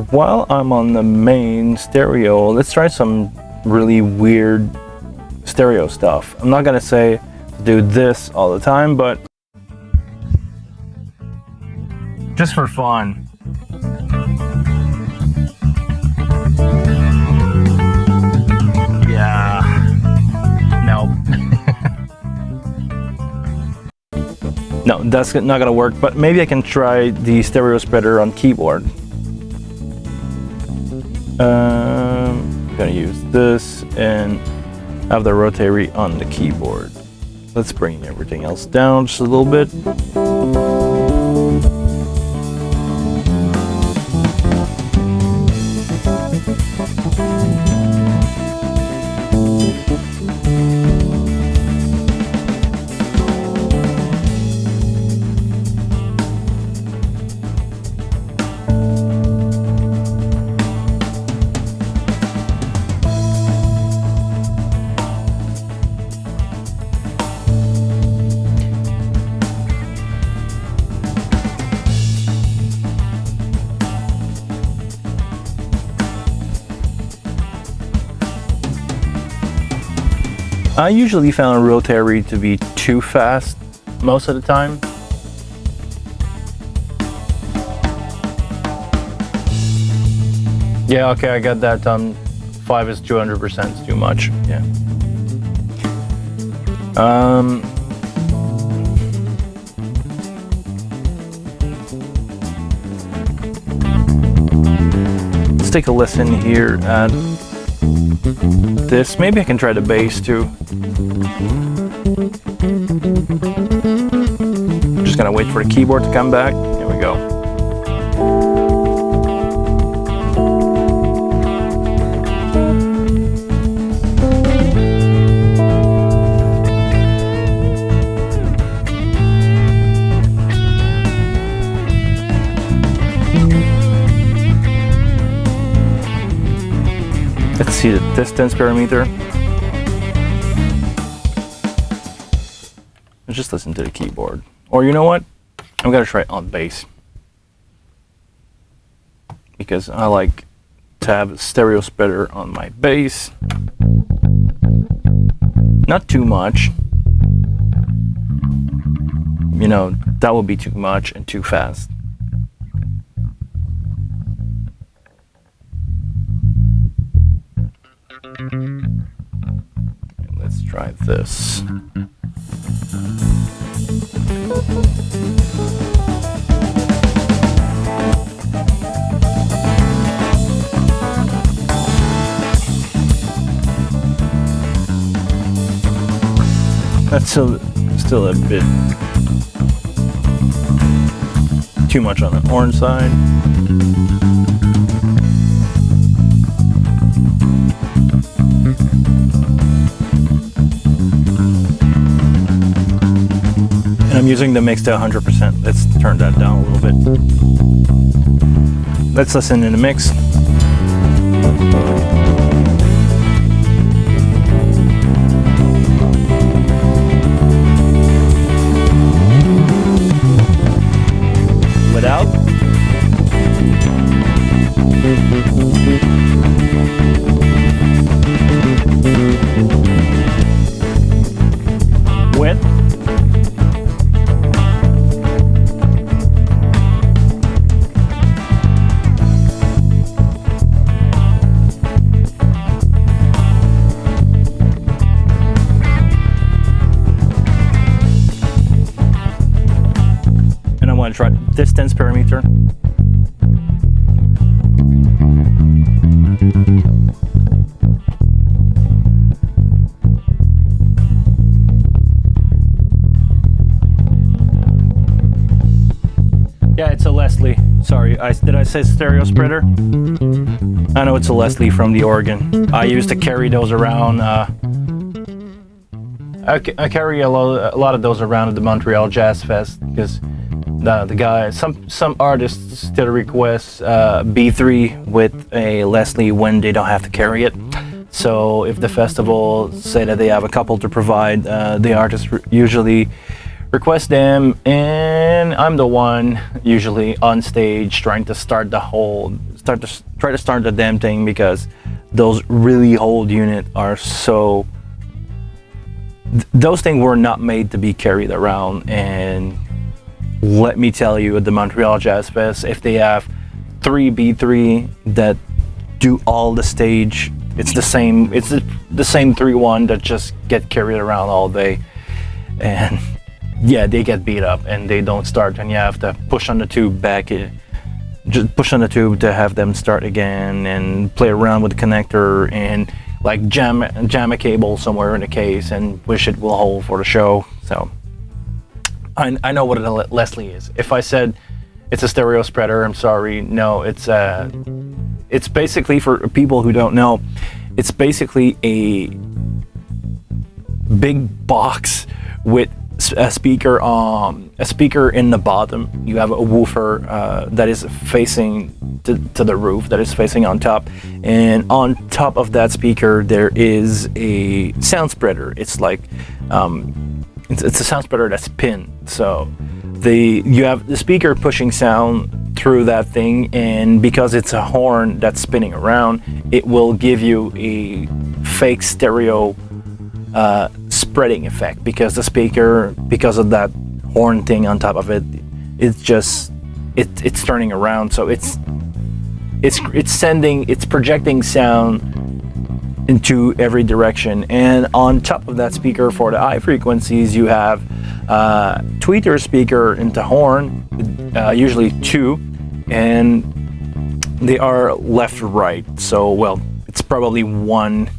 While I'm on the main stereo, let's try some really weird stereo stuff. I'm not gonna say do this all the time, but just for fun. Yeah. Nope. No, that's not gonna work, but maybe I can try the stereo spreader on keyboard. I'm gonna use this and have the Rotary on the keyboard. Let's bring everything else down just a little bit. I usually found Rotary to be too fast most of the time. Yeah, okay, I got that done. 5 is 200%, it's too much. Yeah. Let's take a listen here at this. Maybe I can try the bass too. I'm just gonna wait for the keyboard to come back. Here we go. Let's see the distance parameter. Let's just listen to the keyboard. Or you know what? I'm gonna try it on bass. Because I like to have a stereo spreader on my bass. Not too much. You know, that would be too much and too fast. Let's try this. That's still a bit too much on the orange side. And I'm using the mix to 100%. Let's turn that down a little bit. Let's listen in the mix. Without. With. I want to try distance parameter. Yeah, it's a Leslie. Sorry, did I say stereo spreader? I know it's a Leslie from the organ. I used to carry those around. I carry a lot of those around at the Montreal Jazz Fest because the guy, some artists still request B3 with a Leslie when they don't have to carry it. So if the festival say that they have a couple to provide, the artists usually request them, and I'm the one usually on stage trying to try to start the damn thing because those really old units are so those things were not made to be carried around. And let me tell you, at the Montreal Jazz Fest, if they have 3 B3 that do all the stage, it's the same 3-1 that just get carried around all day. And yeah, they get beat up and they don't start, and you have to push on the tube back, just push on the tube to have them start again, and play around with the connector, and like jam a cable somewhere in the case and wish it will hold for the show. So I know what a Leslie is. If I said it's a stereo spreader, I'm sorry. No, it's basically, for people who don't know, it's basically a big box with a speaker in the bottom. You have a woofer that is facing to the roof, that is facing on top, and on top of that speaker there is a sound spreader. It's like it's a sound spreader that's pinned, so you have the speaker pushing sound through that thing, and because it's a horn that's spinning around, it will give you a fake stereo spreading effect, because the speaker, because of that horn thing on top of it, it's turning around, so it's projecting sound into every direction. And on top of that speaker, for the high frequencies, you have tweeter speaker into horn, usually 2, and they are left right, so well, it's probably 1.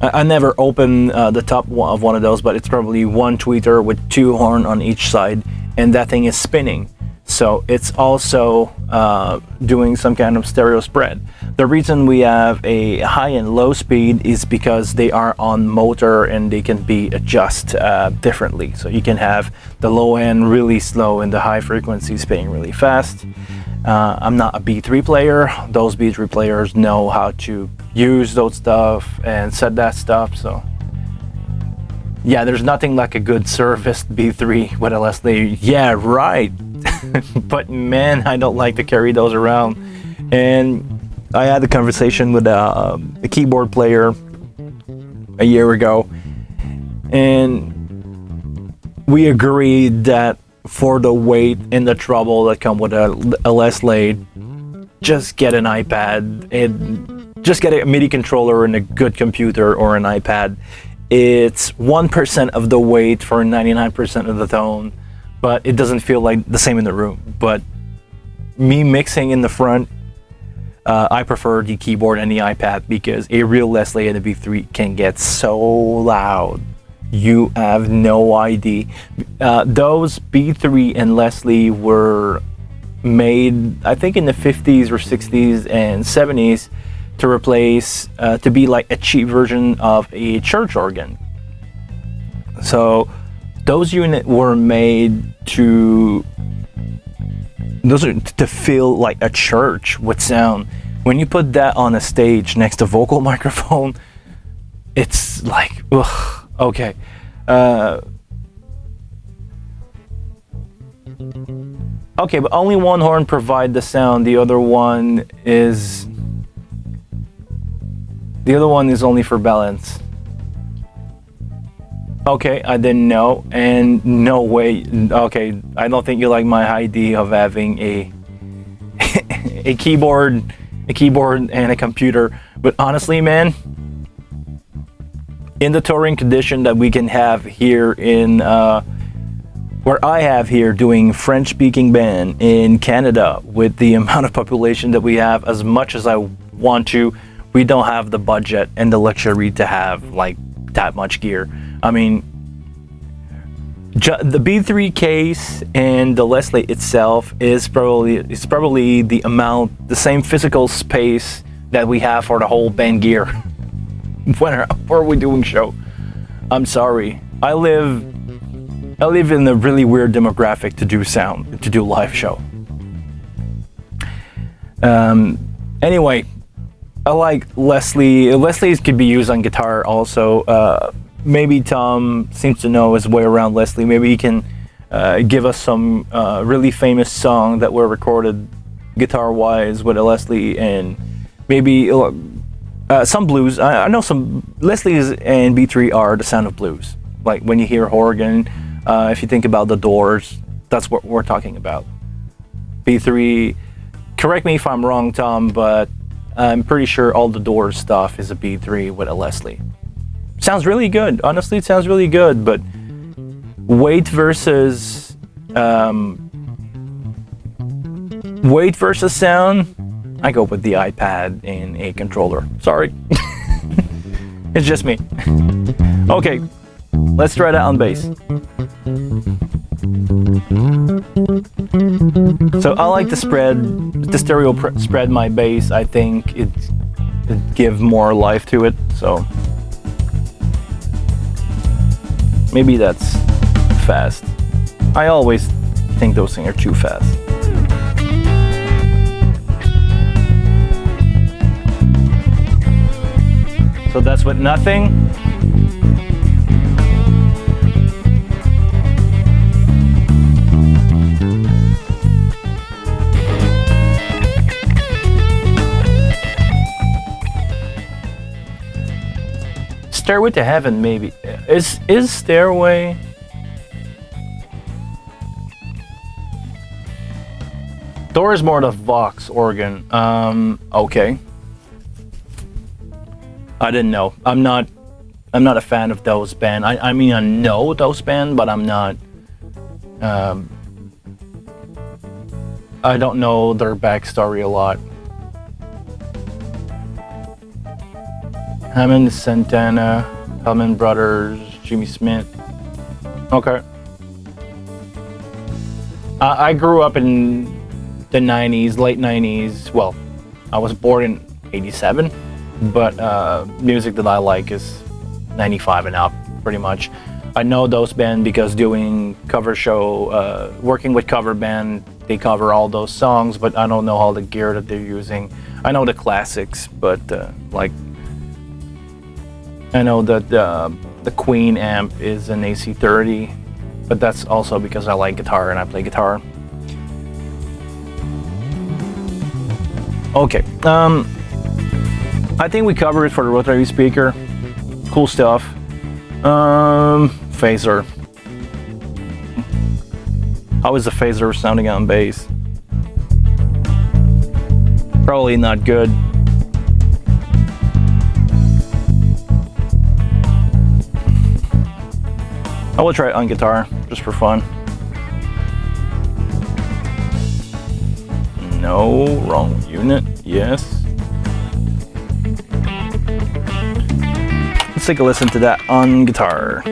I never opened the top of one of those, but it's probably 1 tweeter with 2 horn on each side, and that thing is spinning. So it's also doing some kind of stereo spread. The reason we have a high and low speed is because they are on motor and they can be adjusted differently. So you can have the low end really slow and the high frequency spinning really fast. I'm not a B3 player. Those B3 players know how to use those stuff and set that stuff. So yeah, there's nothing like a good serviced B3 with a Leslie. Yeah, right. But man, I don't like to carry those around. And I had a conversation with a keyboard player a year ago, and we agreed that for the weight and the trouble that come with a Leslie, just get an iPad and just get a MIDI controller and a good computer or an iPad. It's 1% of the weight for 99% of the tone, but it doesn't feel like the same in the room. But me mixing in the front, I prefer the keyboard and the iPad, because a real Leslie and a B3 can get so loud. You have no idea. Those B3 and Leslie were made, I think, in the 50s or 60s and 70s to replace, to be like a cheap version of a church organ. So those units were made to feel like a church with sound. When you put that on a stage next to vocal microphone, it's like, ugh, okay. Okay, but only one horn provide the sound. The other one is only for balance. Okay, I didn't know, and no way. Okay, I don't think you like my idea of having a keyboard and a computer. But honestly, man, in the touring condition that we can have here in where I have here, doing French-speaking band in Canada, with the amount of population that we have, as much as I want to, we don't have the budget and the luxury to have like that much gear. I mean, the B3 case and the Leslie itself is probably the same physical space that we have for the whole band gear when we're doing show. I'm sorry, I live in a really weird demographic to do live show. Anyway, I like Leslie. Leslie's could be used on guitar also. Maybe Tom seems to know his way around Leslie. Maybe he can give us some really famous song that were recorded guitar-wise with a Leslie, and maybe Some blues. I know some Leslie's and B3 are the sound of blues. Like when you hear organ, if you think about the Doors, that's what we're talking about. B3, correct me if I'm wrong, Tom, but I'm pretty sure all the Doors stuff is a B3 with a Leslie. Sounds really good. Honestly, it sounds really good, but weight versus sound, I go with the iPad and a controller. Sorry. It's just me. Okay, let's try that on bass. So I like to spread my bass. I think it give more life to it. So maybe that's fast. I always think those things are too fast. So that's with nothing. Stairway to Heaven, maybe. Is Stairway? Door is more the Vox organ. Okay. I didn't know. I'm not a fan of those band. I mean, I know those band, but I'm not. I don't know their backstory a lot. Hammond, Santana, Hellman Brothers, Jimmy Smith. Okay. I grew up in the 90s, late 90s. Well, I was born in 87. But music that I like is 95 and up, pretty much. I know those bands because doing cover show, working with cover band, they cover all those songs, but I don't know all the gear that they're using. I know the classics, but like, I know that the Queen amp is an AC30, but that's also because I like guitar and I play guitar. Okay. I think we covered it for the Rotary speaker. Cool stuff. Phaser. How is the phaser sounding on bass? Probably not good. I will try it on guitar, just for fun. No, wrong unit, yes. Let's take a listen to that on guitar.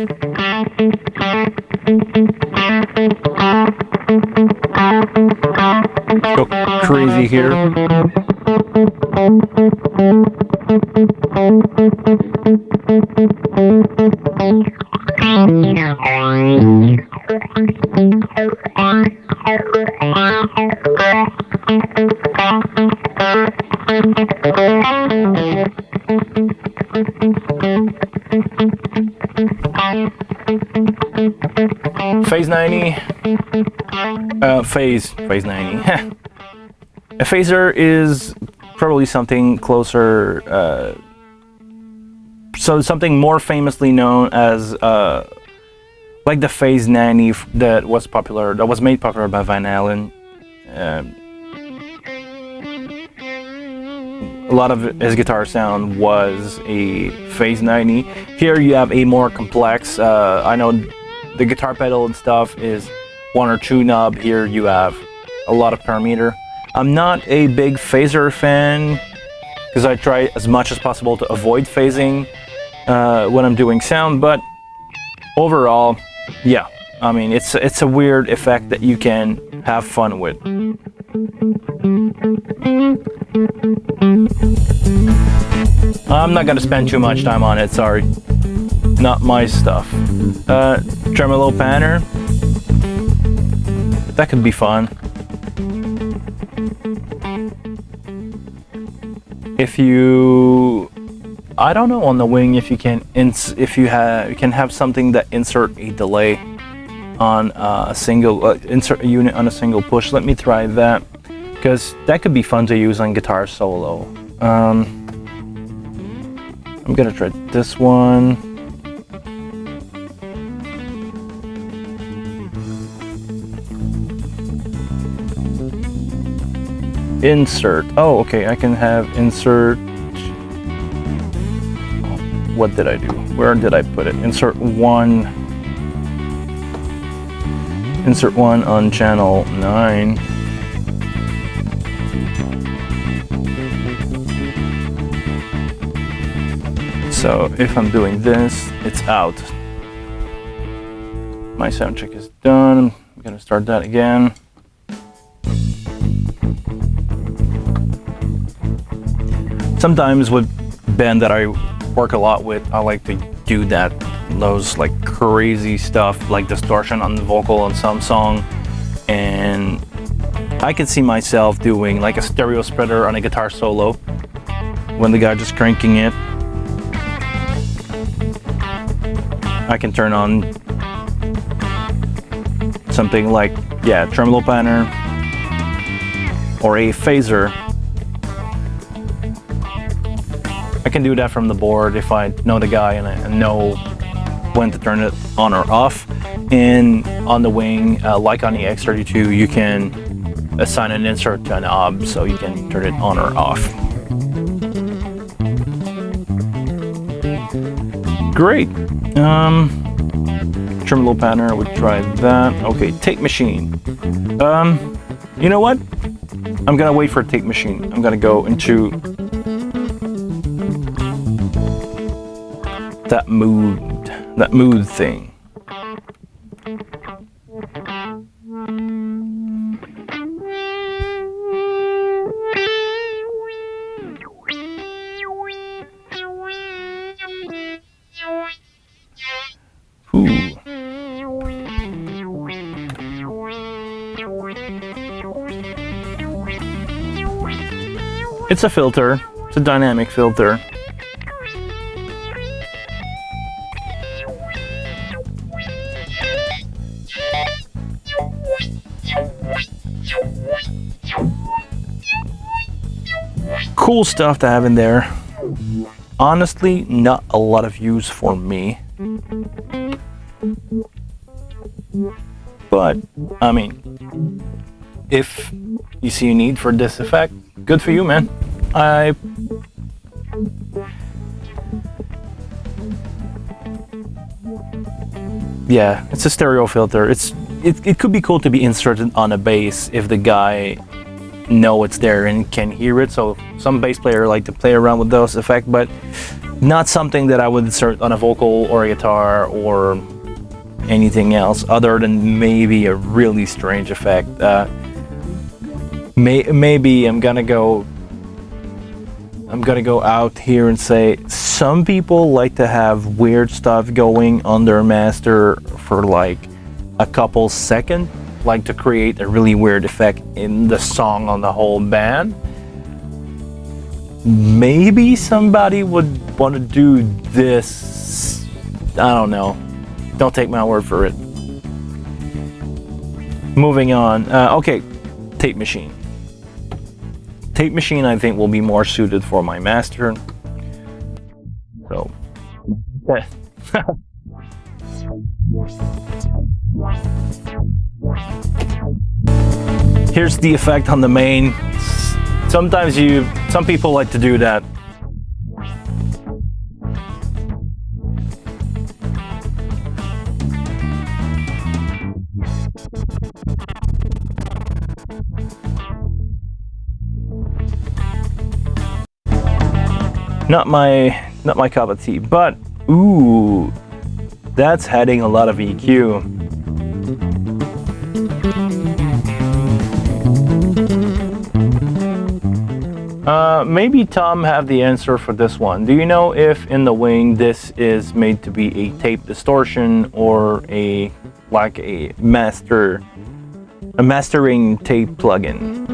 Go crazy here. Phase 90, phase 90. A phaser is probably something closer, so something more famously known as like the Phase 90 that was made popular by Van Halen. A lot of his guitar sound was a Phase 90. Here you have a more complex, I know the guitar pedal and stuff is 1 or 2 knob. Here you have a lot of parameter. I'm not a big phaser fan because I try as much as possible to avoid phasing when I'm doing sound, but overall, yeah, I mean, it's a weird effect that you can have fun with. I'm not gonna spend too much time on it, sorry. Not my stuff. Tremolo panner. That could be fun. If you, I don't know on the wing if you can you can have something that insert a delay on a single insert a unit on a single push. Let me try that because that could be fun to use on guitar solo. I'm gonna try this one. Insert. Oh, okay, I can have insert. What did I do? Where did I put it? Insert one. Insert one on channel 9. So if I'm doing this, it's out. My sound check is done. I'm gonna start that again. Sometimes with band that I work a lot with, I like to do those like crazy stuff, like distortion on the vocal on some song, and I can see myself doing like a stereo spreader on a guitar solo when the guy just cranking it. I can turn on something like, yeah, tremolo panner or a phaser. I can do that from the board if I know the guy and I know when to turn it on or off. And on the wing, like on the X32, you can assign an insert to a knob so you can turn it on or off. Great. Tremolo panner, I would try that. Okay, tape machine. You know what? I'm gonna wait for a tape machine. I'm gonna go into that mood thing. Ooh. It's a filter. It's a dynamic filter. Cool stuff to have in there. Honestly, not a lot of use for me. But, I mean, if you see a need for this effect, good for you, man. Yeah, it's a stereo filter. It could be cool to be inserted on a bass if the guy know it's there and can hear it. So some bass player like to play around with those effects, but not something that I would insert on a vocal or a guitar or anything else other than maybe a really strange effect. Maybe I'm gonna go out here and say some people like to have weird stuff going on their master for like a couple seconds, like to create a really weird effect in the song on the whole band. Maybe somebody would want to do this. I don't know. Don't take my word for it. Moving on. Okay, tape machine. Tape machine I think will be more suited for my master. So, here's the effect on the main. Sometimes some people like to do that. Not my cup of tea, but ooh, that's adding a lot of EQ. Maybe Tom have the answer for this one. Do you know if in the wing this is made to be a tape distortion or a mastering tape plugin?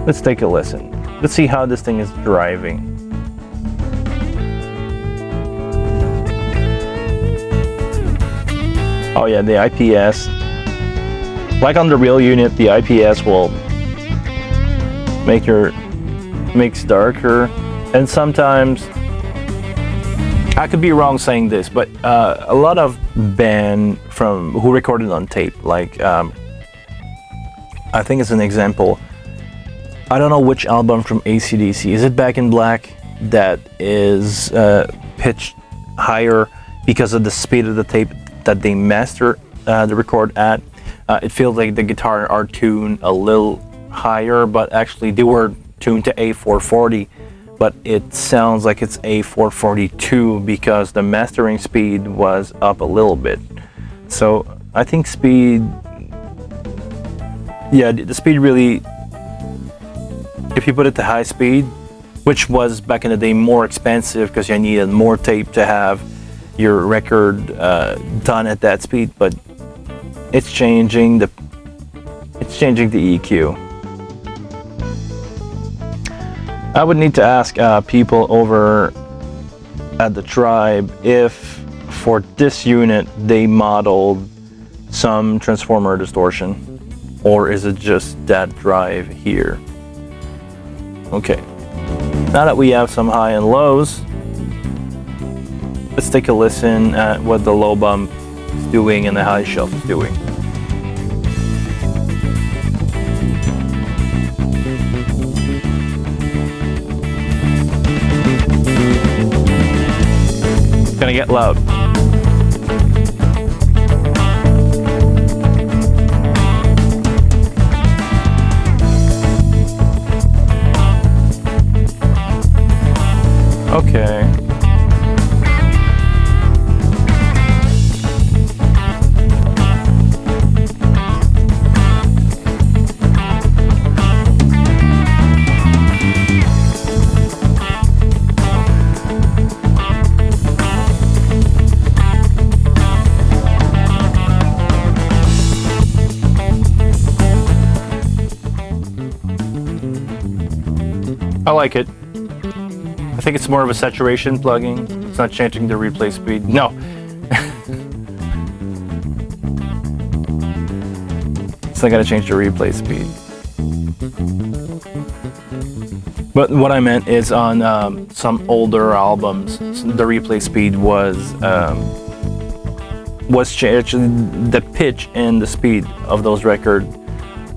Let's take a listen. Let's see how this thing is driving. Oh yeah, the IPS. Like on the real unit, the IPS will makes darker. And sometimes, I could be wrong saying this, but a lot of band who recorded on tape, like I think it's an example. I don't know which album from AC/DC. Is it Back in Black that is pitched higher because of the speed of the tape that they master the record at? It feels like the guitar are tuned a little higher, but actually they were tuned to A440, but it sounds like it's A442 because the mastering speed was up a little bit. So I think speed, yeah, the speed really, if you put it to high speed, which was back in the day more expensive because you needed more tape to have your record done at that speed, but it's changing the EQ. I would need to ask people over at the Tribe if for this unit they modeled some transformer distortion, or is it just that drive here? Okay, now that we have some high and lows, let's take a listen at what the low bump is doing and the high shelf is doing. It's gonna get loud. Okay. I like it. I think it's more of a saturation plugging. It's not changing the replay speed. No. It's not gonna change the replay speed. But what I meant is on some older albums, the replay speed was changed. The pitch and the speed of those records,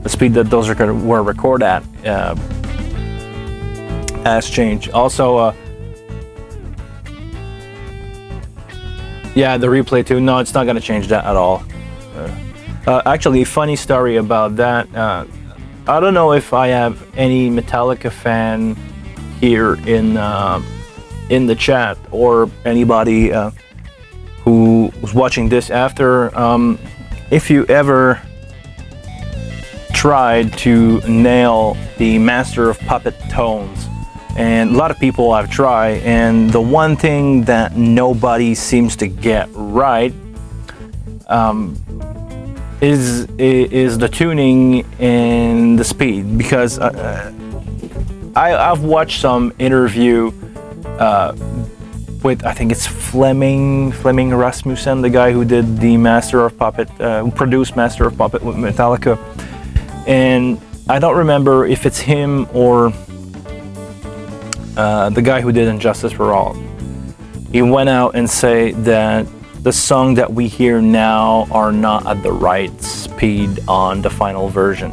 the speed that those records were recorded at, has changed. Also, yeah, the replay too. No, it's not going to change that at all. Actually, funny story about that. I don't know if I have any Metallica fan here in the chat, or anybody who was watching this after. If you ever tried to nail the Master of Puppet tones, and a lot of people have tried, and the one thing that nobody seems to get right is the tuning and the speed. Because I've watched some interview with, I think it's Fleming Rasmussen, the guy who did the Master of Puppet, who produced Master of Puppet with Metallica, and I don't remember if it's him or the guy who did Injustice for All. He went out and say that the song that we hear now are not at the right speed on the final version.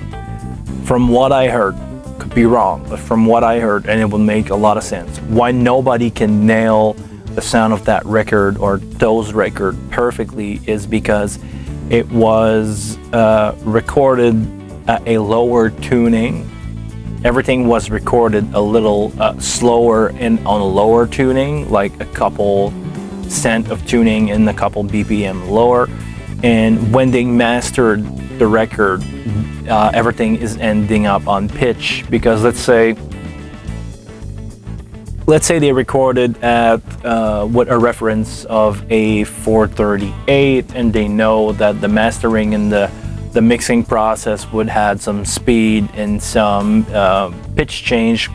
From what I heard, could be wrong, but from what I heard, and it would make a lot of sense, why nobody can nail the sound of that record or those records perfectly is because it was recorded at a lower tuning. Everything was recorded a little slower and on a lower tuning, like a couple cent of tuning and a couple BPM lower. And when they mastered the record, everything is ending up on pitch. Because let's say they recorded at with a reference of a 438, and they know that the mastering and the mixing process would have some speed and some pitch change.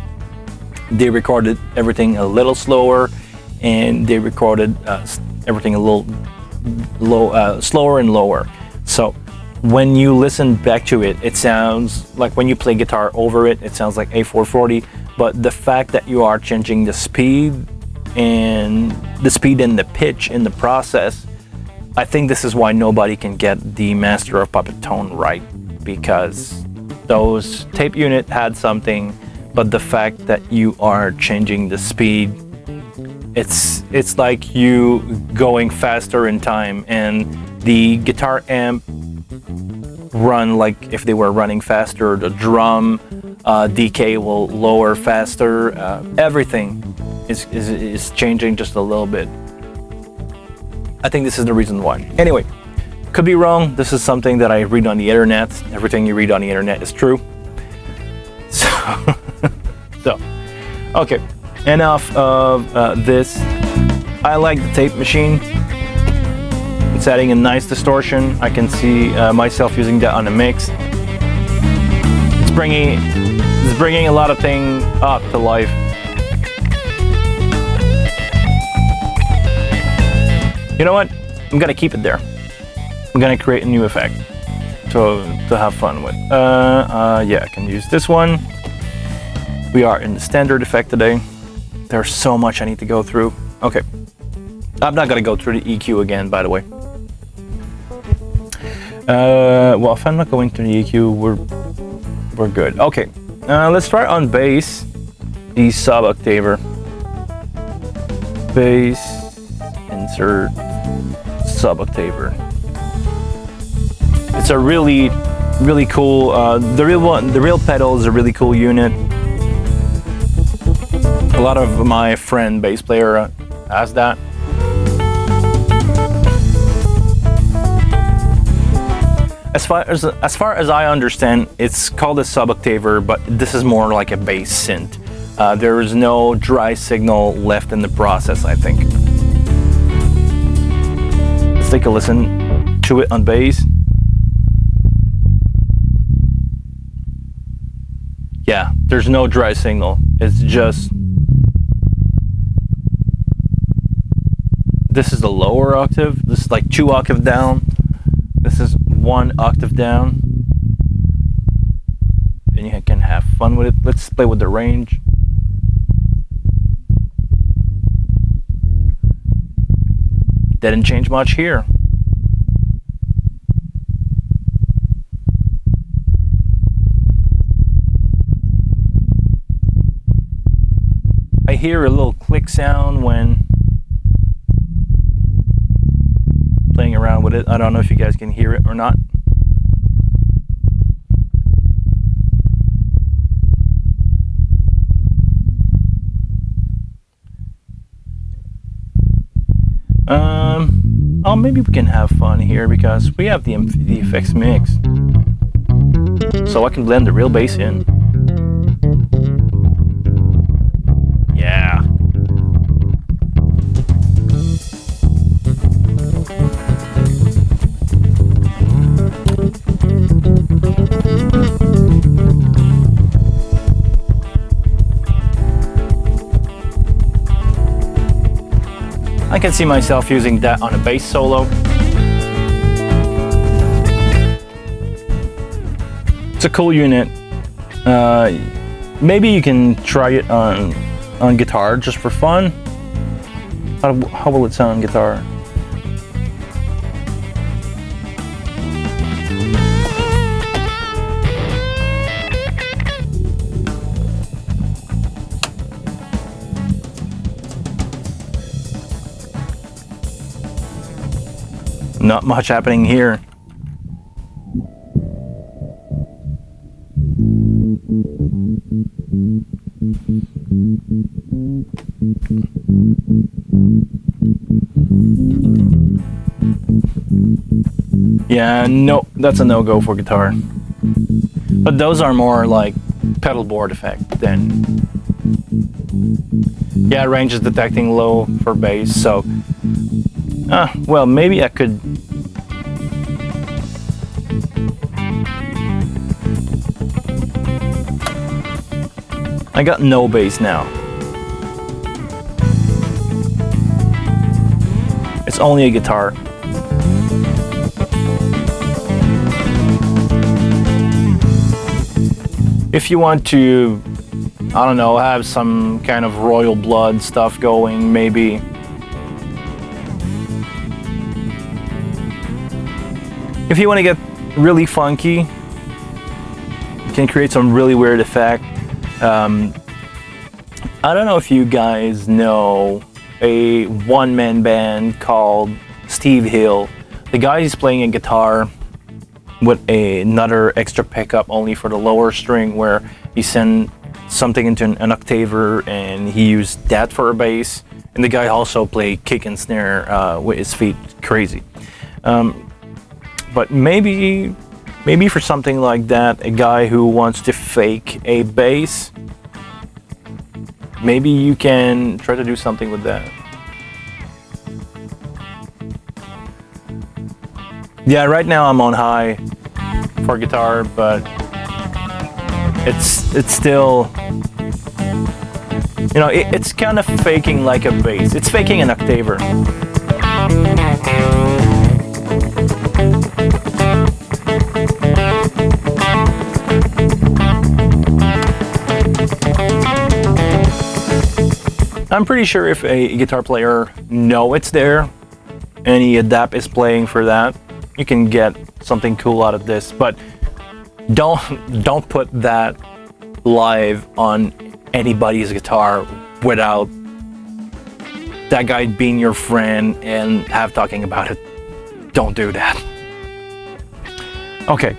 They recorded everything a little slower, and they recorded everything a little slower and lower. So when you listen back to it, it sounds like when you play guitar over it, it sounds like A440. But the fact that you are changing the speed and the pitch in the process, I think this is why nobody can get the Master of Puppet tone right, because those tape unit had something, but the fact that you are changing the speed, it's like you going faster in time, and the guitar amp run like if they were running faster. The drum decay will lower faster. Everything is changing just a little bit. I think this is the reason why. Anyway, could be wrong. This is something that I read on the internet. Everything you read on the internet is true. So okay, enough of this. I like the tape machine. It's adding a nice distortion. I can see myself using that on a mix. It's bringing a lot of things up to life. You know what? I'm gonna keep it there. I'm gonna create a new effect to have fun with. Yeah, I can use this one. We are in the standard effect today. There's so much I need to go through. Okay, I'm not gonna go through the EQ again, by the way. Well, if I'm not going to the EQ, we're good. Okay, let's try on bass, the sub-octaver. Bass, insert, sub-octaver. It's a really cool. The real pedal is a really cool unit. A lot of my friend bass player has that. As far as I understand, it's called a sub-octaver, but this is more like a bass synth. There is no dry signal left in the process, I think. Let's take a listen to it on bass. Yeah, there's no dry signal. It's just... This is the lower octave. This is like 2 octaves down. This is 1 octave down. And you can have fun with it. Let's play with the range. Didn't change much here. I hear a little click sound when playing around with it. I don't know if you guys can hear it or not. Oh, maybe we can have fun here because we have the effects mix, so I can blend the real bass in. Yeah. I can see myself using that on a bass solo. It's a cool unit. Maybe you can try it on guitar just for fun. How will it sound on guitar? Not much happening here. Yeah, no, that's a no-go for guitar. But those are more like pedal board effect than... Yeah, range is detecting low for bass, so... well, maybe I could... I got no bass now. It's only a guitar. If you want to, I don't know, have some kind of royal blood stuff going, maybe. If you want to get really funky, you can create some really weird effect. I don't know if you guys know a one-man band called Steve Hill. The guy is playing a guitar with another extra pickup only for the lower string, where he sent something into an octaver and he used that for a bass. And the guy also played kick and snare with his feet. Crazy. But maybe for something like that, a guy who wants to fake a bass, maybe you can try to do something with that. Yeah, right now I'm on high for guitar, but it's still, you know, it's kind of faking like a bass. It's faking an octaver. I'm pretty sure if a guitar player knows it's there and he adapt his playing for that, you can get something cool out of this. But don't put that live on anybody's guitar without that guy being your friend and have talking about it. Don't do that. Okay.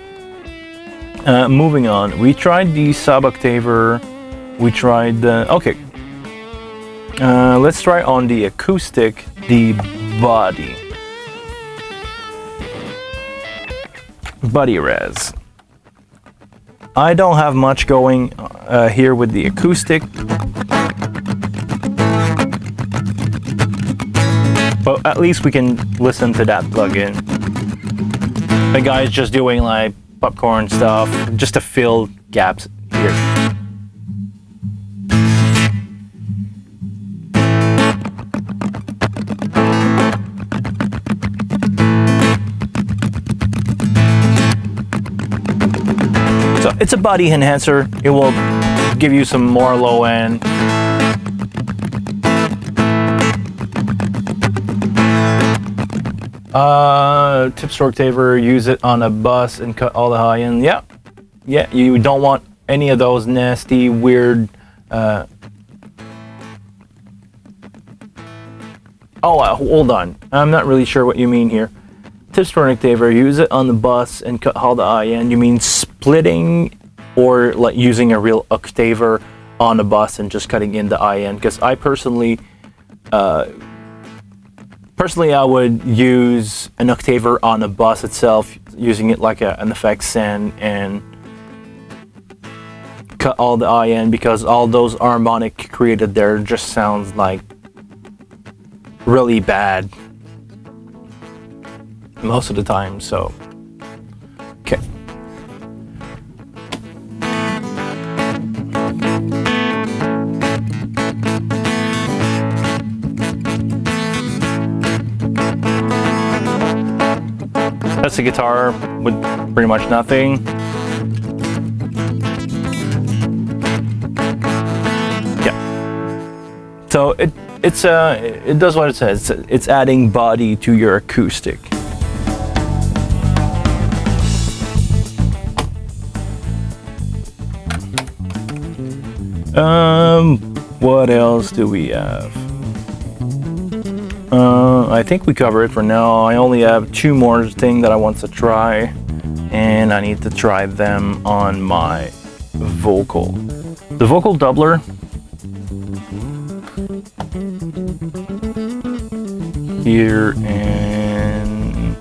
Moving on. We tried the sub octaver. We tried the let's try on the acoustic the body res. I don't have much going here with the acoustic, but at least we can listen to that plugin. The guy's just doing like popcorn stuff just to fill gaps here. It's a body enhancer. It will give you some more low end. Tips for Octaver, use it on a bus and cut all the high end. Yeah, you don't want any of those nasty, weird. Hold on. I'm not really sure what you mean here. Tips for an octaver, use it on the bus and cut all the high end. You mean splitting or like using a real octaver on the bus and just cutting in the high end? Because I personally I would use an octaver on the bus itself, using it like an effect send and cut all the high end, because all those harmonic created there just sounds like really bad most of the time. So okay, that's the guitar with pretty much nothing. Yeah, so it does what it says. It's adding body to your acoustic. What else do we have? I think we covered it for now. I only have two more things that I want to try, and I need to try them on my vocal. The vocal doubler. Here, and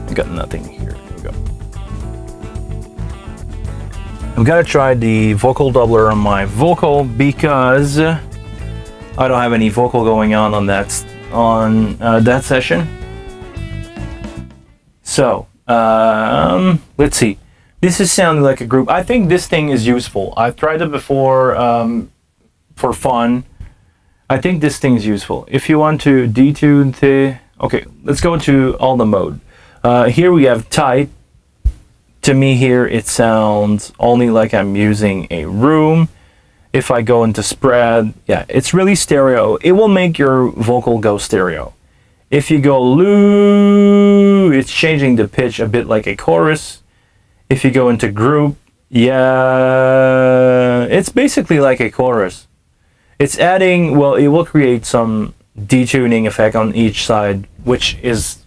I got nothing here. Here we go. I'm gonna try the vocal doubler on my vocal because I don't have any vocal going on that session. So let's see. This is sounding like a group. I think this thing is useful. I've tried it before for fun. I think this thing is useful. If you want to detune the... Okay, let's go into all the mode. Here we have tight, To me here, it sounds only like I'm using a room. If I go into spread, yeah, it's really stereo. It will make your vocal go stereo. If you go low, it's changing the pitch a bit like a chorus. If you go into group, yeah, it's basically like a chorus. It's adding, well, it will create some detuning effect on each side, which is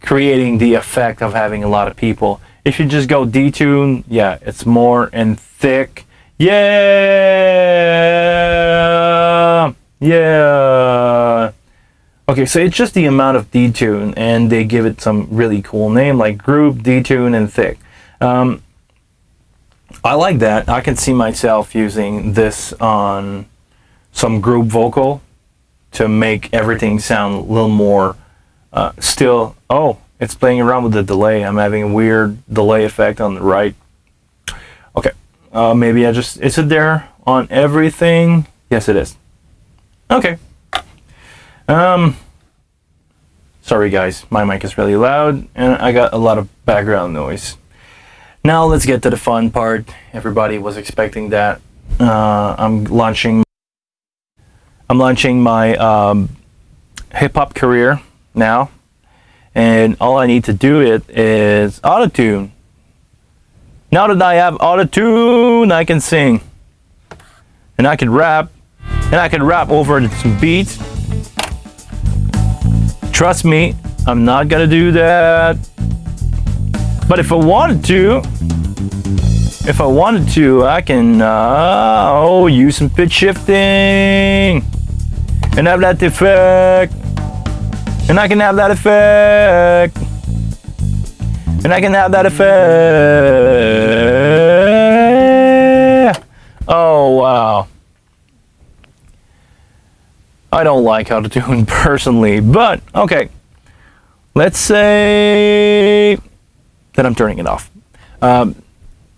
creating the effect of having a lot of people. If you just go detune, yeah, it's more and thick. Yeah, yeah. Okay, so it's just the amount of detune, and they give it some really cool name like group, detune, and thick. I like that. I can see myself using this on some group vocal to make everything sound a little more still. Oh, it's playing around with the delay. I'm having a weird delay effect on the right. Okay, maybe is it there on everything? Yes, it is. Okay. Sorry guys, my mic is really loud and I got a lot of background noise. Now let's get to the fun part. Everybody was expecting that. I'm launching my hip hop career now, and all I need to do is auto-tune. Now that I have auto-tune, I can sing, and I can rap, over some beats. Trust me, I'm not gonna do that. But if I wanted to, I can use some pitch shifting and have that effect. And I can have that effect. And I can have that effect. Oh, wow. I don't like auto-tune personally, but okay. Let's say that I'm turning it off.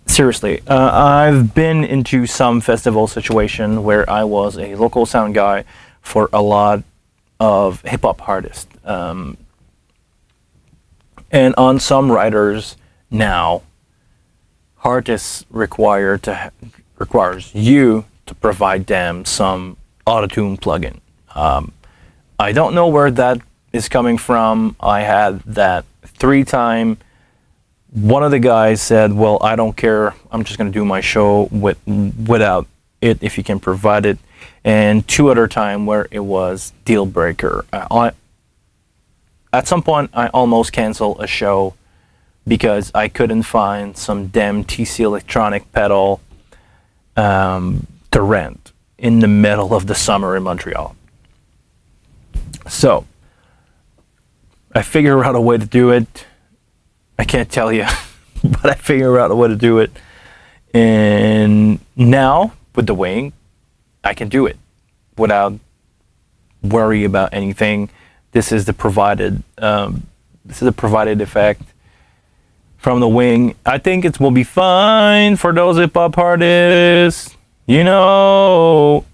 Seriously, I've been into some festival situation where I was a local sound guy for a lot of hip-hop artists. And on some writers now, artists requires you to provide them some auto-tune plugin. I don't know where that is coming from. I had that 3 times. One of the guys said, well, I don't care, I'm just going to do my show without it if you can provide it. And 2 other times where it was deal breaker. At some point I almost canceled a show because I couldn't find some damn TC electronic pedal to rent in the middle of the summer in Montreal. So I figured out a way to do it. I can't tell you, but I figured out a way to do it. And now with the wing, I can do it without worry about anything. This is the provided effect from the wing. I think it will be fine for those hip hop artists. You know.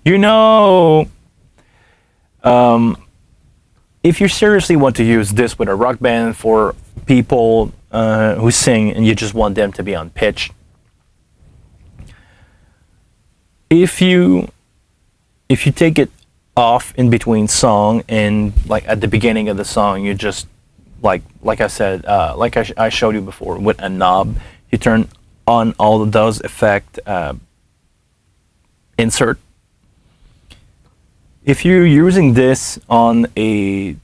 If you seriously want to use this with a rock band for people who sing and you just want them to be on pitch, if you take it off in between song and like at the beginning of the song, you just like I said, like I showed you before with a knob, you turn on all of those effect insert. If you're using this in a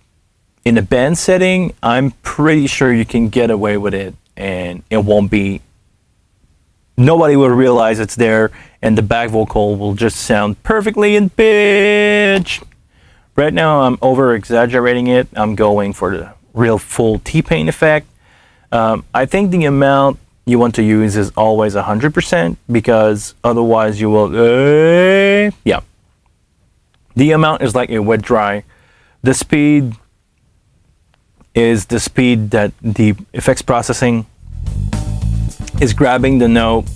band setting, I'm pretty sure you can get away with it, and it won't be. Nobody will realize it's there, and the back vocal will just sound perfectly in pitch. Right now, I'm over exaggerating it. I'm going for the real full T-Pain effect. I think the amount you want to use is always 100% because otherwise you will. Yeah. The amount is like a wet dry. The speed is the speed that the effects processing is grabbing the note.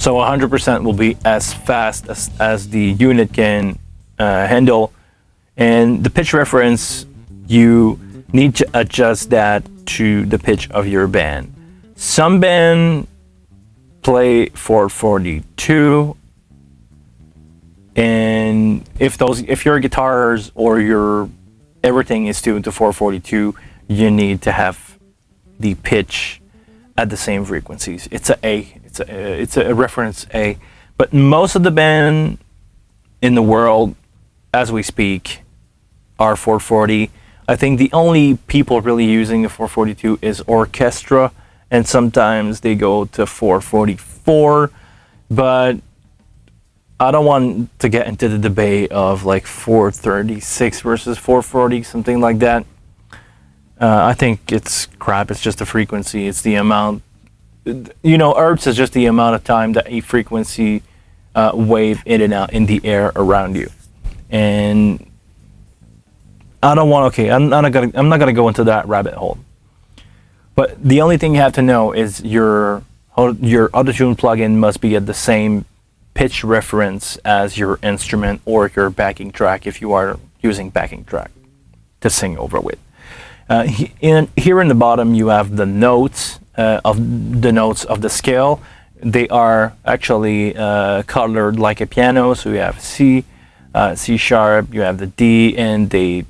So 100% will be as fast as the unit can handle. And the pitch reference, you need to adjust that to the pitch of your band. Some band play 442, and if your guitars or your everything is tuned to 442, you need to have the pitch at the same frequencies. It's a reference A, but most of the band in the world as we speak are 440. I think the only people really using the 442 is orchestra, and sometimes they go to 444, but I don't want to get into the debate of like 436 versus 440, something like that. I think it's crap. It's just a frequency. It's the amount, hertz is just the amount of time that a frequency wave in and out in the air around you. And I don't want, I'm not gonna go into that rabbit hole. But the only thing you have to know is your auto-tune plugin must be at the same pitch reference as your instrument or your backing track if you are using backing track to sing over with. Here in the bottom you have the notes of the scale. They are actually colored like a piano. So you have C, C sharp, you have the D, and they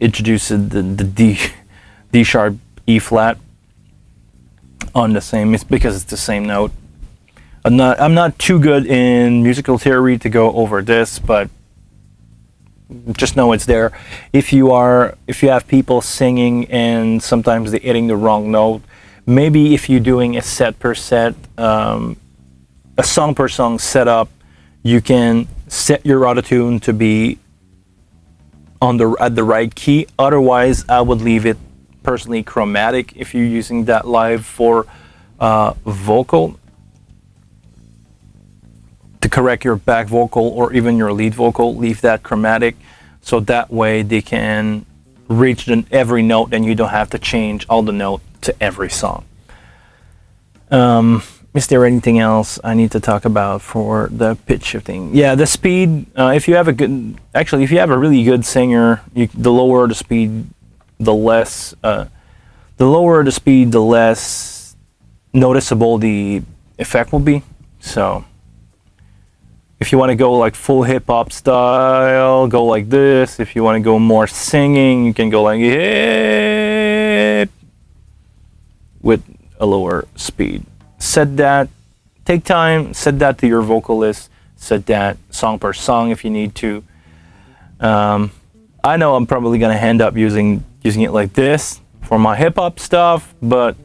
introduced the D sharp, E flat on the same. It's because it's the same note. I'm not too good in musical theory to go over this, but just know it's there. If you have people singing and sometimes they're hitting the wrong note, maybe if you're doing a set per set, a song per song setup, you can set your auto-tune to be at the right key. Otherwise, I would leave it personally chromatic if you're using that live for vocal, to correct your back vocal or even your lead vocal. Leave that chromatic, so that way they can reach every note and you don't have to change all the note to every song. Is there anything else I need to talk about for the pitch shifting? Yeah, the speed. If you have a really good singer, the lower the speed, the less noticeable the effect will be. So if you want to go like full hip hop style, go like this. If you want to go more singing, you can go like hip with a lower speed. Set that, take time, set that to your vocalist, set that song per song if you need to. I know I'm probably gonna end up using it like this for my hip hop stuff, but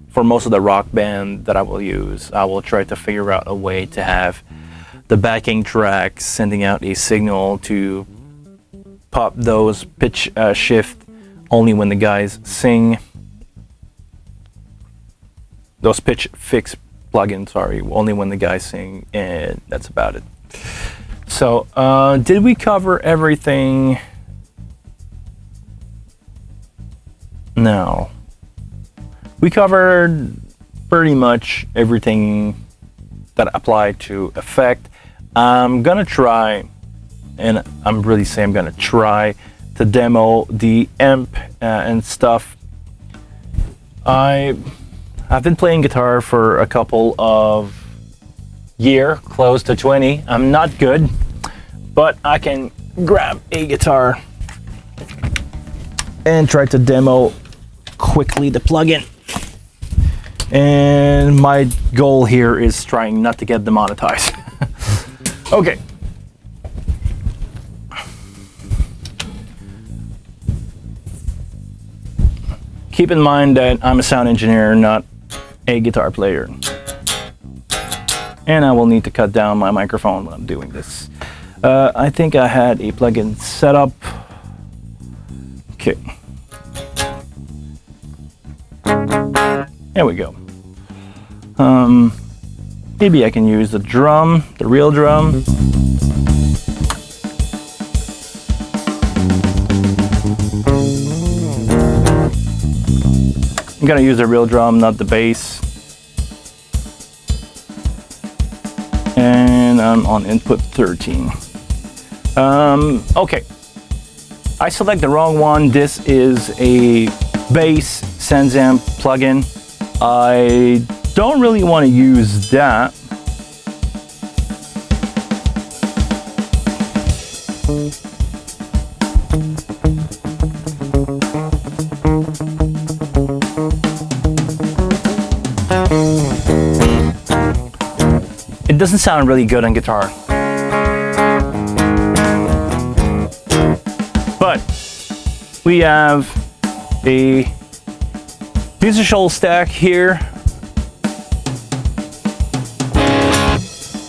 for most of the rock band that I will use, I will try to figure out a way to have the backing track sending out a signal to pop those pitch shift only when the guys sing. Those pitch fix plugins, only when the guys sing, and that's about it. So, did we cover everything? No. We covered pretty much everything that applied to effect. I'm gonna try, and I'm really saying I'm gonna try to demo the amp and stuff. I've been playing guitar for a couple of years, close to 20. I'm not good, but I can grab a guitar and try to demo quickly the plugin. And my goal here is trying not to get demonetized. Okay. Keep in mind that I'm a sound engineer, not a guitar player. And I will need to cut down my microphone when I'm doing this. I think I had a plugin set up. Okay. There we go. Maybe I can use the drum, the real drum. I'm gonna use the real drum, not the bass. And I'm on input 13. Okay. I select the wrong one. This is a bass Sense amp plugin. I don't really want to use that. It doesn't sound really good on guitar. But we have a musical stack here.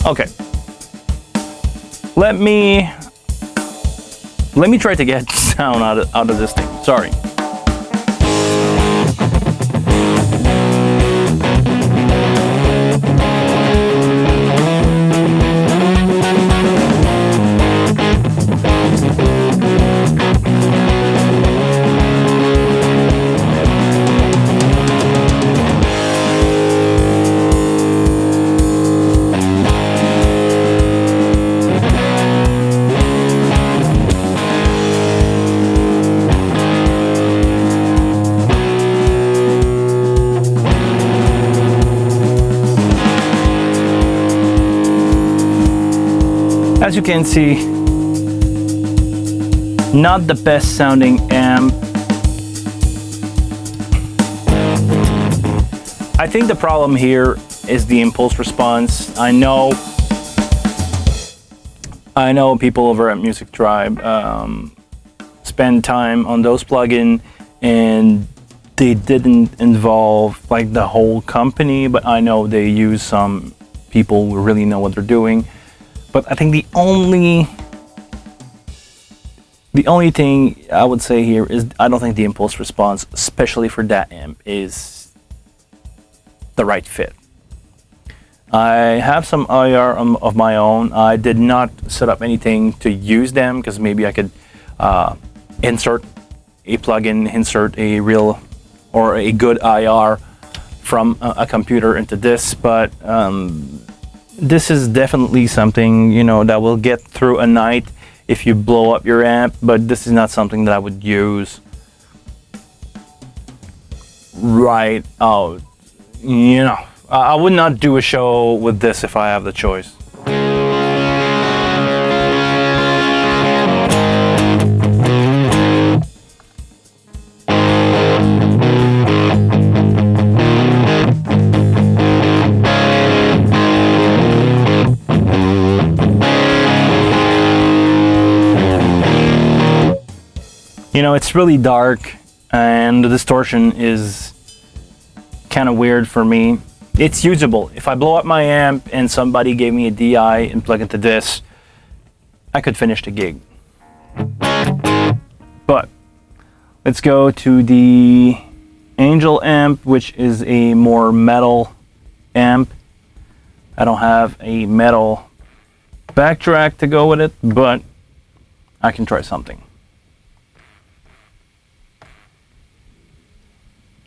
Okay. Let me try to get sound out of this thing. Sorry. As you can see, not the best sounding amp. I think the problem here is the impulse response. I know people over at Music Tribe spend time on those plugins, and they didn't involve like the whole company, but I know they use some people who really know what they're doing. But I think the only thing I would say here is I don't think the impulse response, especially for that amp, is the right fit. I have some IR of my own. I did not set up anything to use them because maybe I could insert a plugin, insert a real or a good IR from a computer into this, but this is definitely something, you know, that will get through a night if you blow up your amp, but this is not something that I would use right out. You know, I would not do a show with this if I have the choice. You know, it's really dark and the distortion is kind of weird for me. It's usable. If I blow up my amp and somebody gave me a DI and plug into this, I could finish the gig. But let's go to the Angel amp, which is a more metal amp. I don't have a metal backtrack to go with it, but I can try something.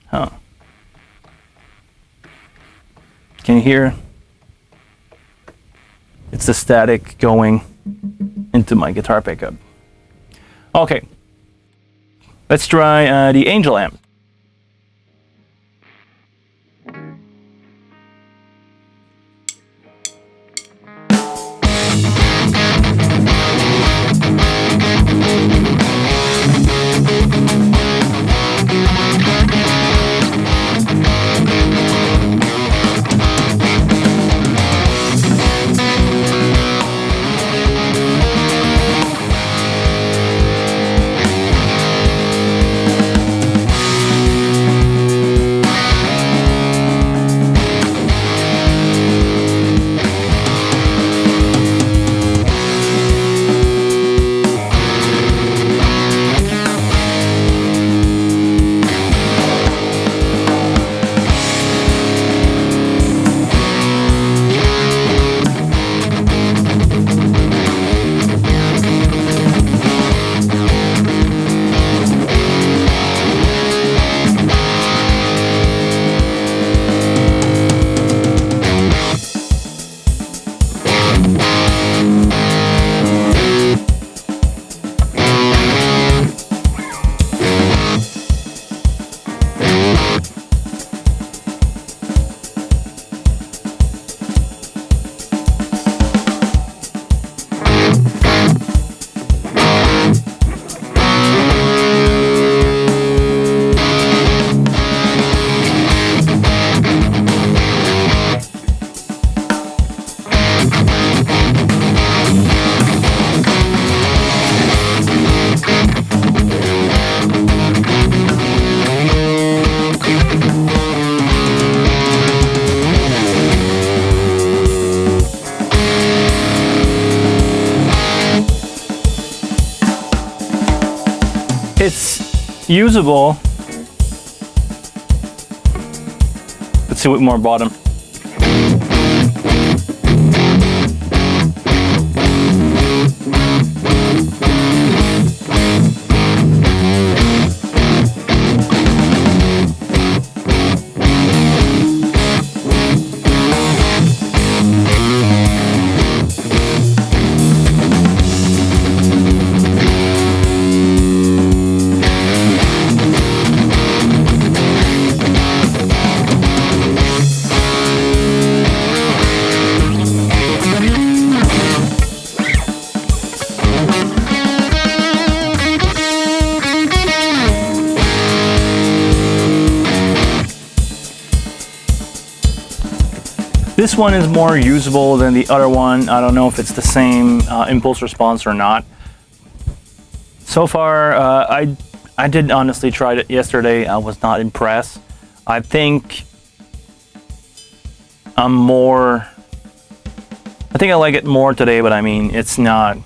Huh. Can you hear? It's the static going into my guitar pickup. Okay. Let's try the Angel amp. usable. Let's see what more bottom. This one is more usable than the other one. I don't know if it's the same impulse response or not. So far, I did honestly try it yesterday. I was not impressed. I think I like it more today, but I mean, it's not.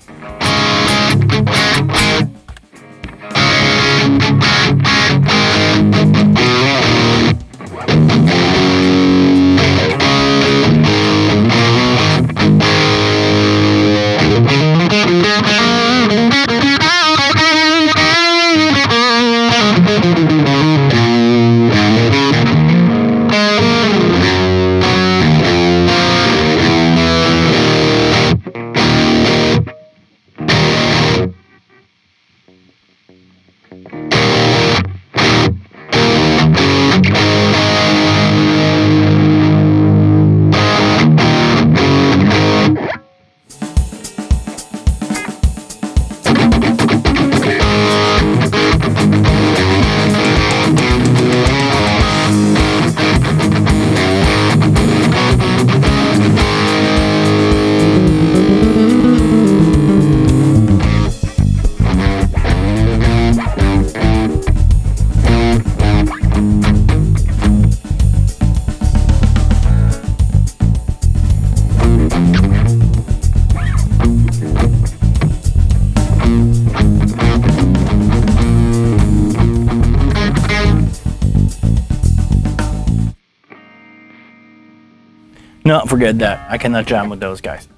No, forget that. I cannot jam with those guys.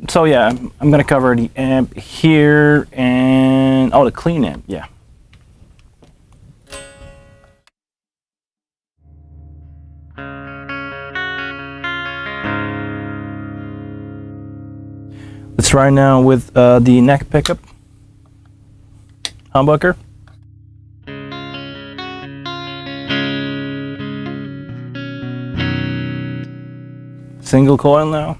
So yeah, I'm gonna cover the amp here and the clean amp, yeah. Let's try now with the neck pickup humbucker. Single coil now.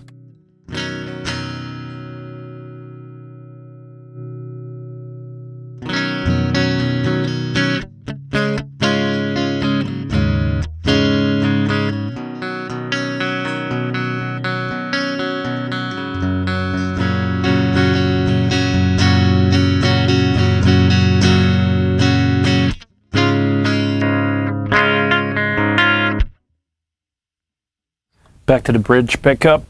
Back to the bridge pickup.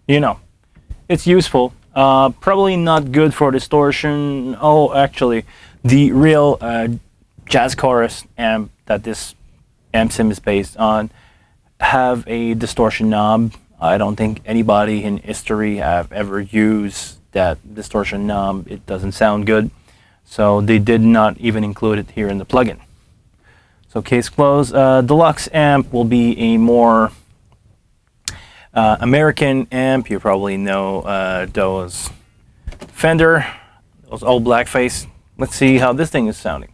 You know, it's useful. Probably not good for distortion. Oh, actually, the real jazz chorus amp that this amp sim is based on have a distortion knob. I don't think anybody in history have ever used that distortion knob. It doesn't sound good, so they did not even include it here in the plugin. So case closed. Deluxe amp will be a more American amp. You probably know those Fender, those old blackface. Let's see how this thing is sounding.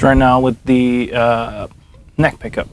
start now with the neck pickup.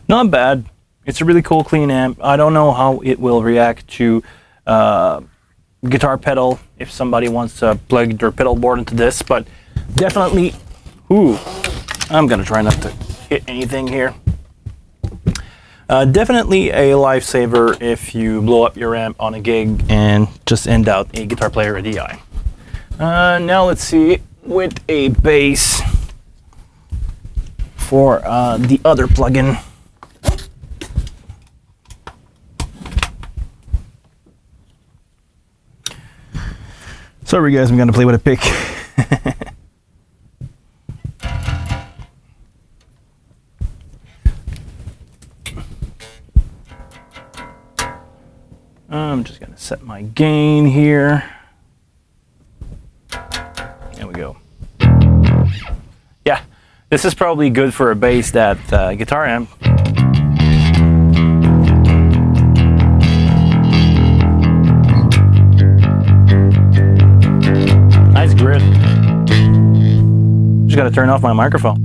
Not bad. It's a really cool clean amp. I don't know how it will react to guitar pedal if somebody wants to plug their pedal board into this, but definitely, ooh, I'm gonna try not to hit anything here. Definitely a lifesaver if you blow up your amp on a gig and just end out a guitar player or DI. Now let's see, with a bass for the other plugin. Sorry guys, I'm gonna play with a pick. I'm just gonna set my gain here. There we go. Yeah, this is probably good for a bass, that guitar amp. Nice grip. Just gotta turn off my microphone.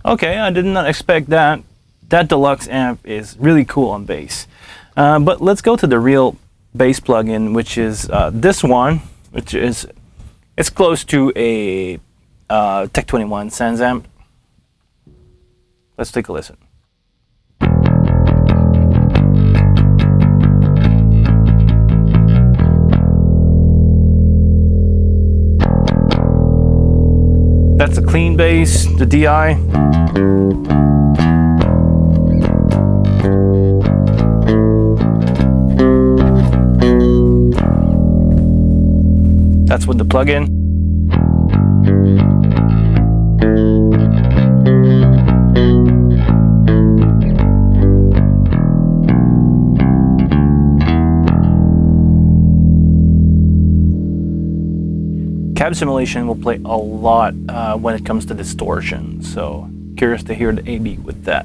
Okay, I did not expect that. That deluxe amp is really cool on bass. But let's go to the real bass plugin, which is this one, which is, it's close to a Tech 21 Sans amp. Let's take a listen. That's a clean bass, the DI. That's with the plug-in. Cab simulation will play a lot when it comes to distortion, so curious to hear the A-beat with that.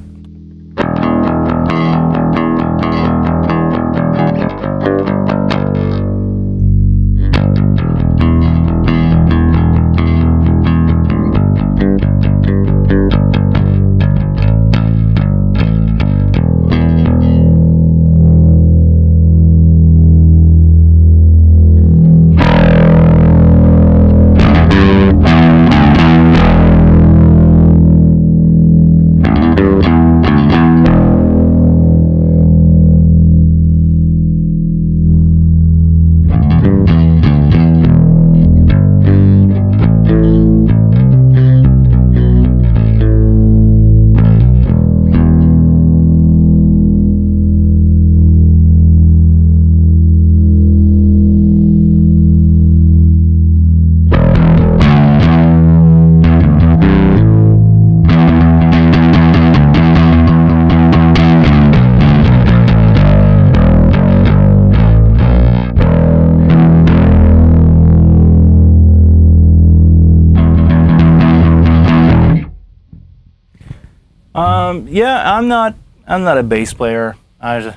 Yeah, I'm not a bass player. I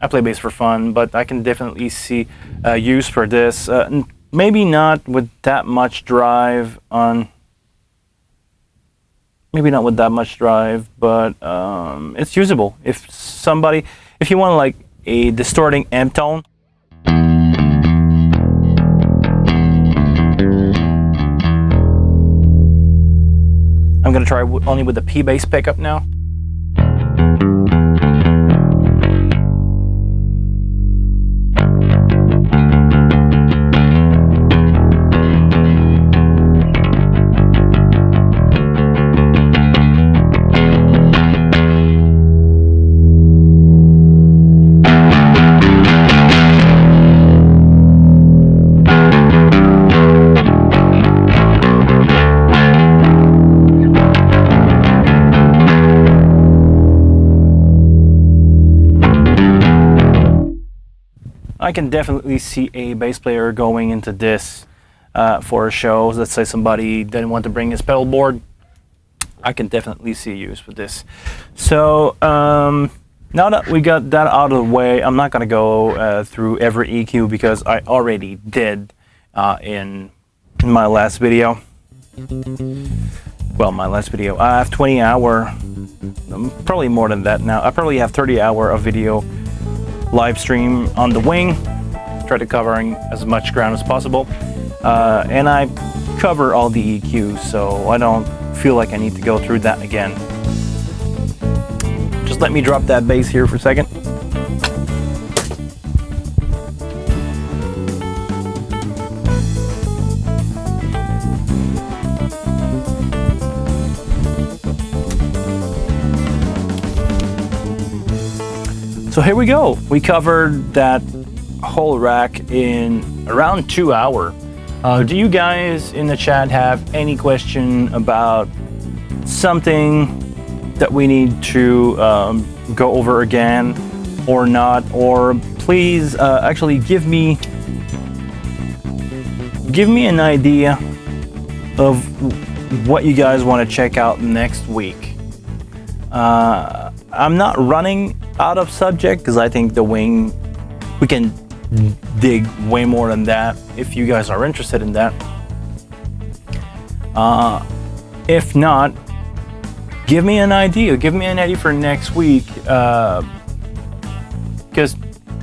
play bass for fun, but I can definitely see use for this. Maybe not with that much drive on. Maybe not with that much drive, but it's usable. If you want to like a distorting M tone. I'm gonna try only with the P bass pickup now. I can definitely see a bass player going into this for a show. Let's say somebody didn't want to bring his pedal board. I can definitely see use for this. So now that we got that out of the way, I'm not going to go through every EQ because I already did in my last video. Well, my last video. I have 20 hour, probably more than that now. I probably have 30 hour of video live stream on the wing. Try to covering as much ground as possible, and I cover all the EQs, so I don't feel like I need to go through that again. Just let me drop that bass here for a second. So here we go. We covered that whole rack in around 2 hours. Do you guys in the chat have any question about something that we need to go over again or not? Or please actually give me an idea of what you guys want to check out next week. I'm not running out of subject because I think the wing, we can dig way more than that if you guys are interested in that. If not, give me an idea for next week, because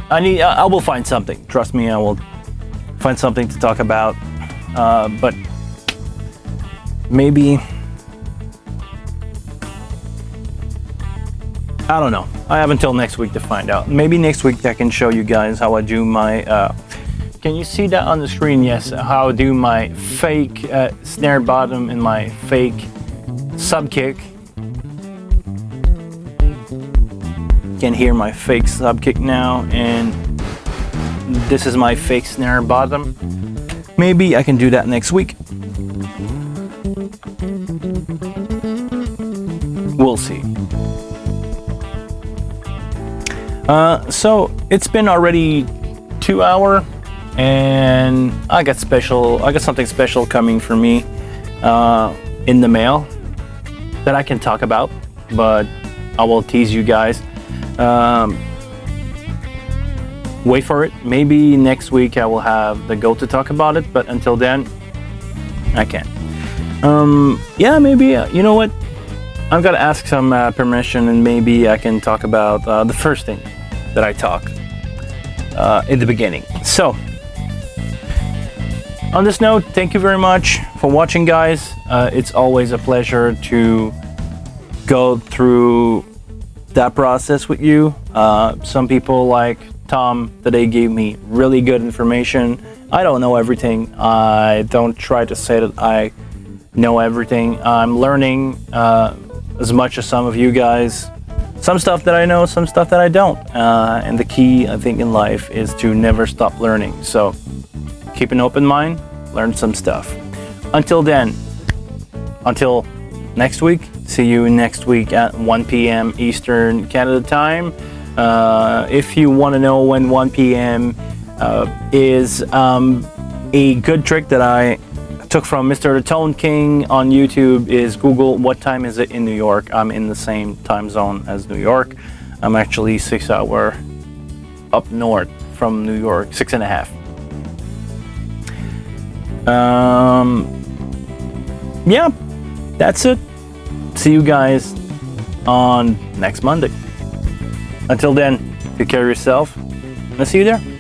I will find something. Trust me, I will find something to talk about, but maybe, I don't know. I have until next week to find out. Maybe next week I can show you guys how I do my, can you see that on the screen? Yes, how I do my fake snare bottom and my fake sub kick. You can hear my fake sub kick now, and this is my fake snare bottom. Maybe I can do that next week. We'll see. So it's been already 2 hours, and I got something special coming for me in the mail that I can talk about, but I will tease you guys. Wait for it. Maybe next week I will have the go to talk about it, but until then, I can't. Yeah, maybe, you know what? I've got to ask some permission, and maybe I can talk about the first thing that I talk in the beginning. So, on this note, thank you very much for watching, guys. It's always a pleasure to go through that process with you. Some people like Tom today gave me really good information. I don't know everything. I don't try to say that I know everything. I'm learning as much as some of you guys. Some stuff that I know, some stuff that I don't. And the key, I think, in life is to never stop learning. So keep an open mind, learn some stuff. Until then, until next week, see you next week at 1 p.m. Eastern Canada time. If you want to know when 1 p.m. Is a good trick that I took from Mr. The Tone King on YouTube is Google what time is it in New York. I'm in the same time zone as New York. I'm actually 6 hours up north from New York, 6.5. Yeah, that's it. See you guys on next Monday. Until then, Take care of yourself, and I'll see you there.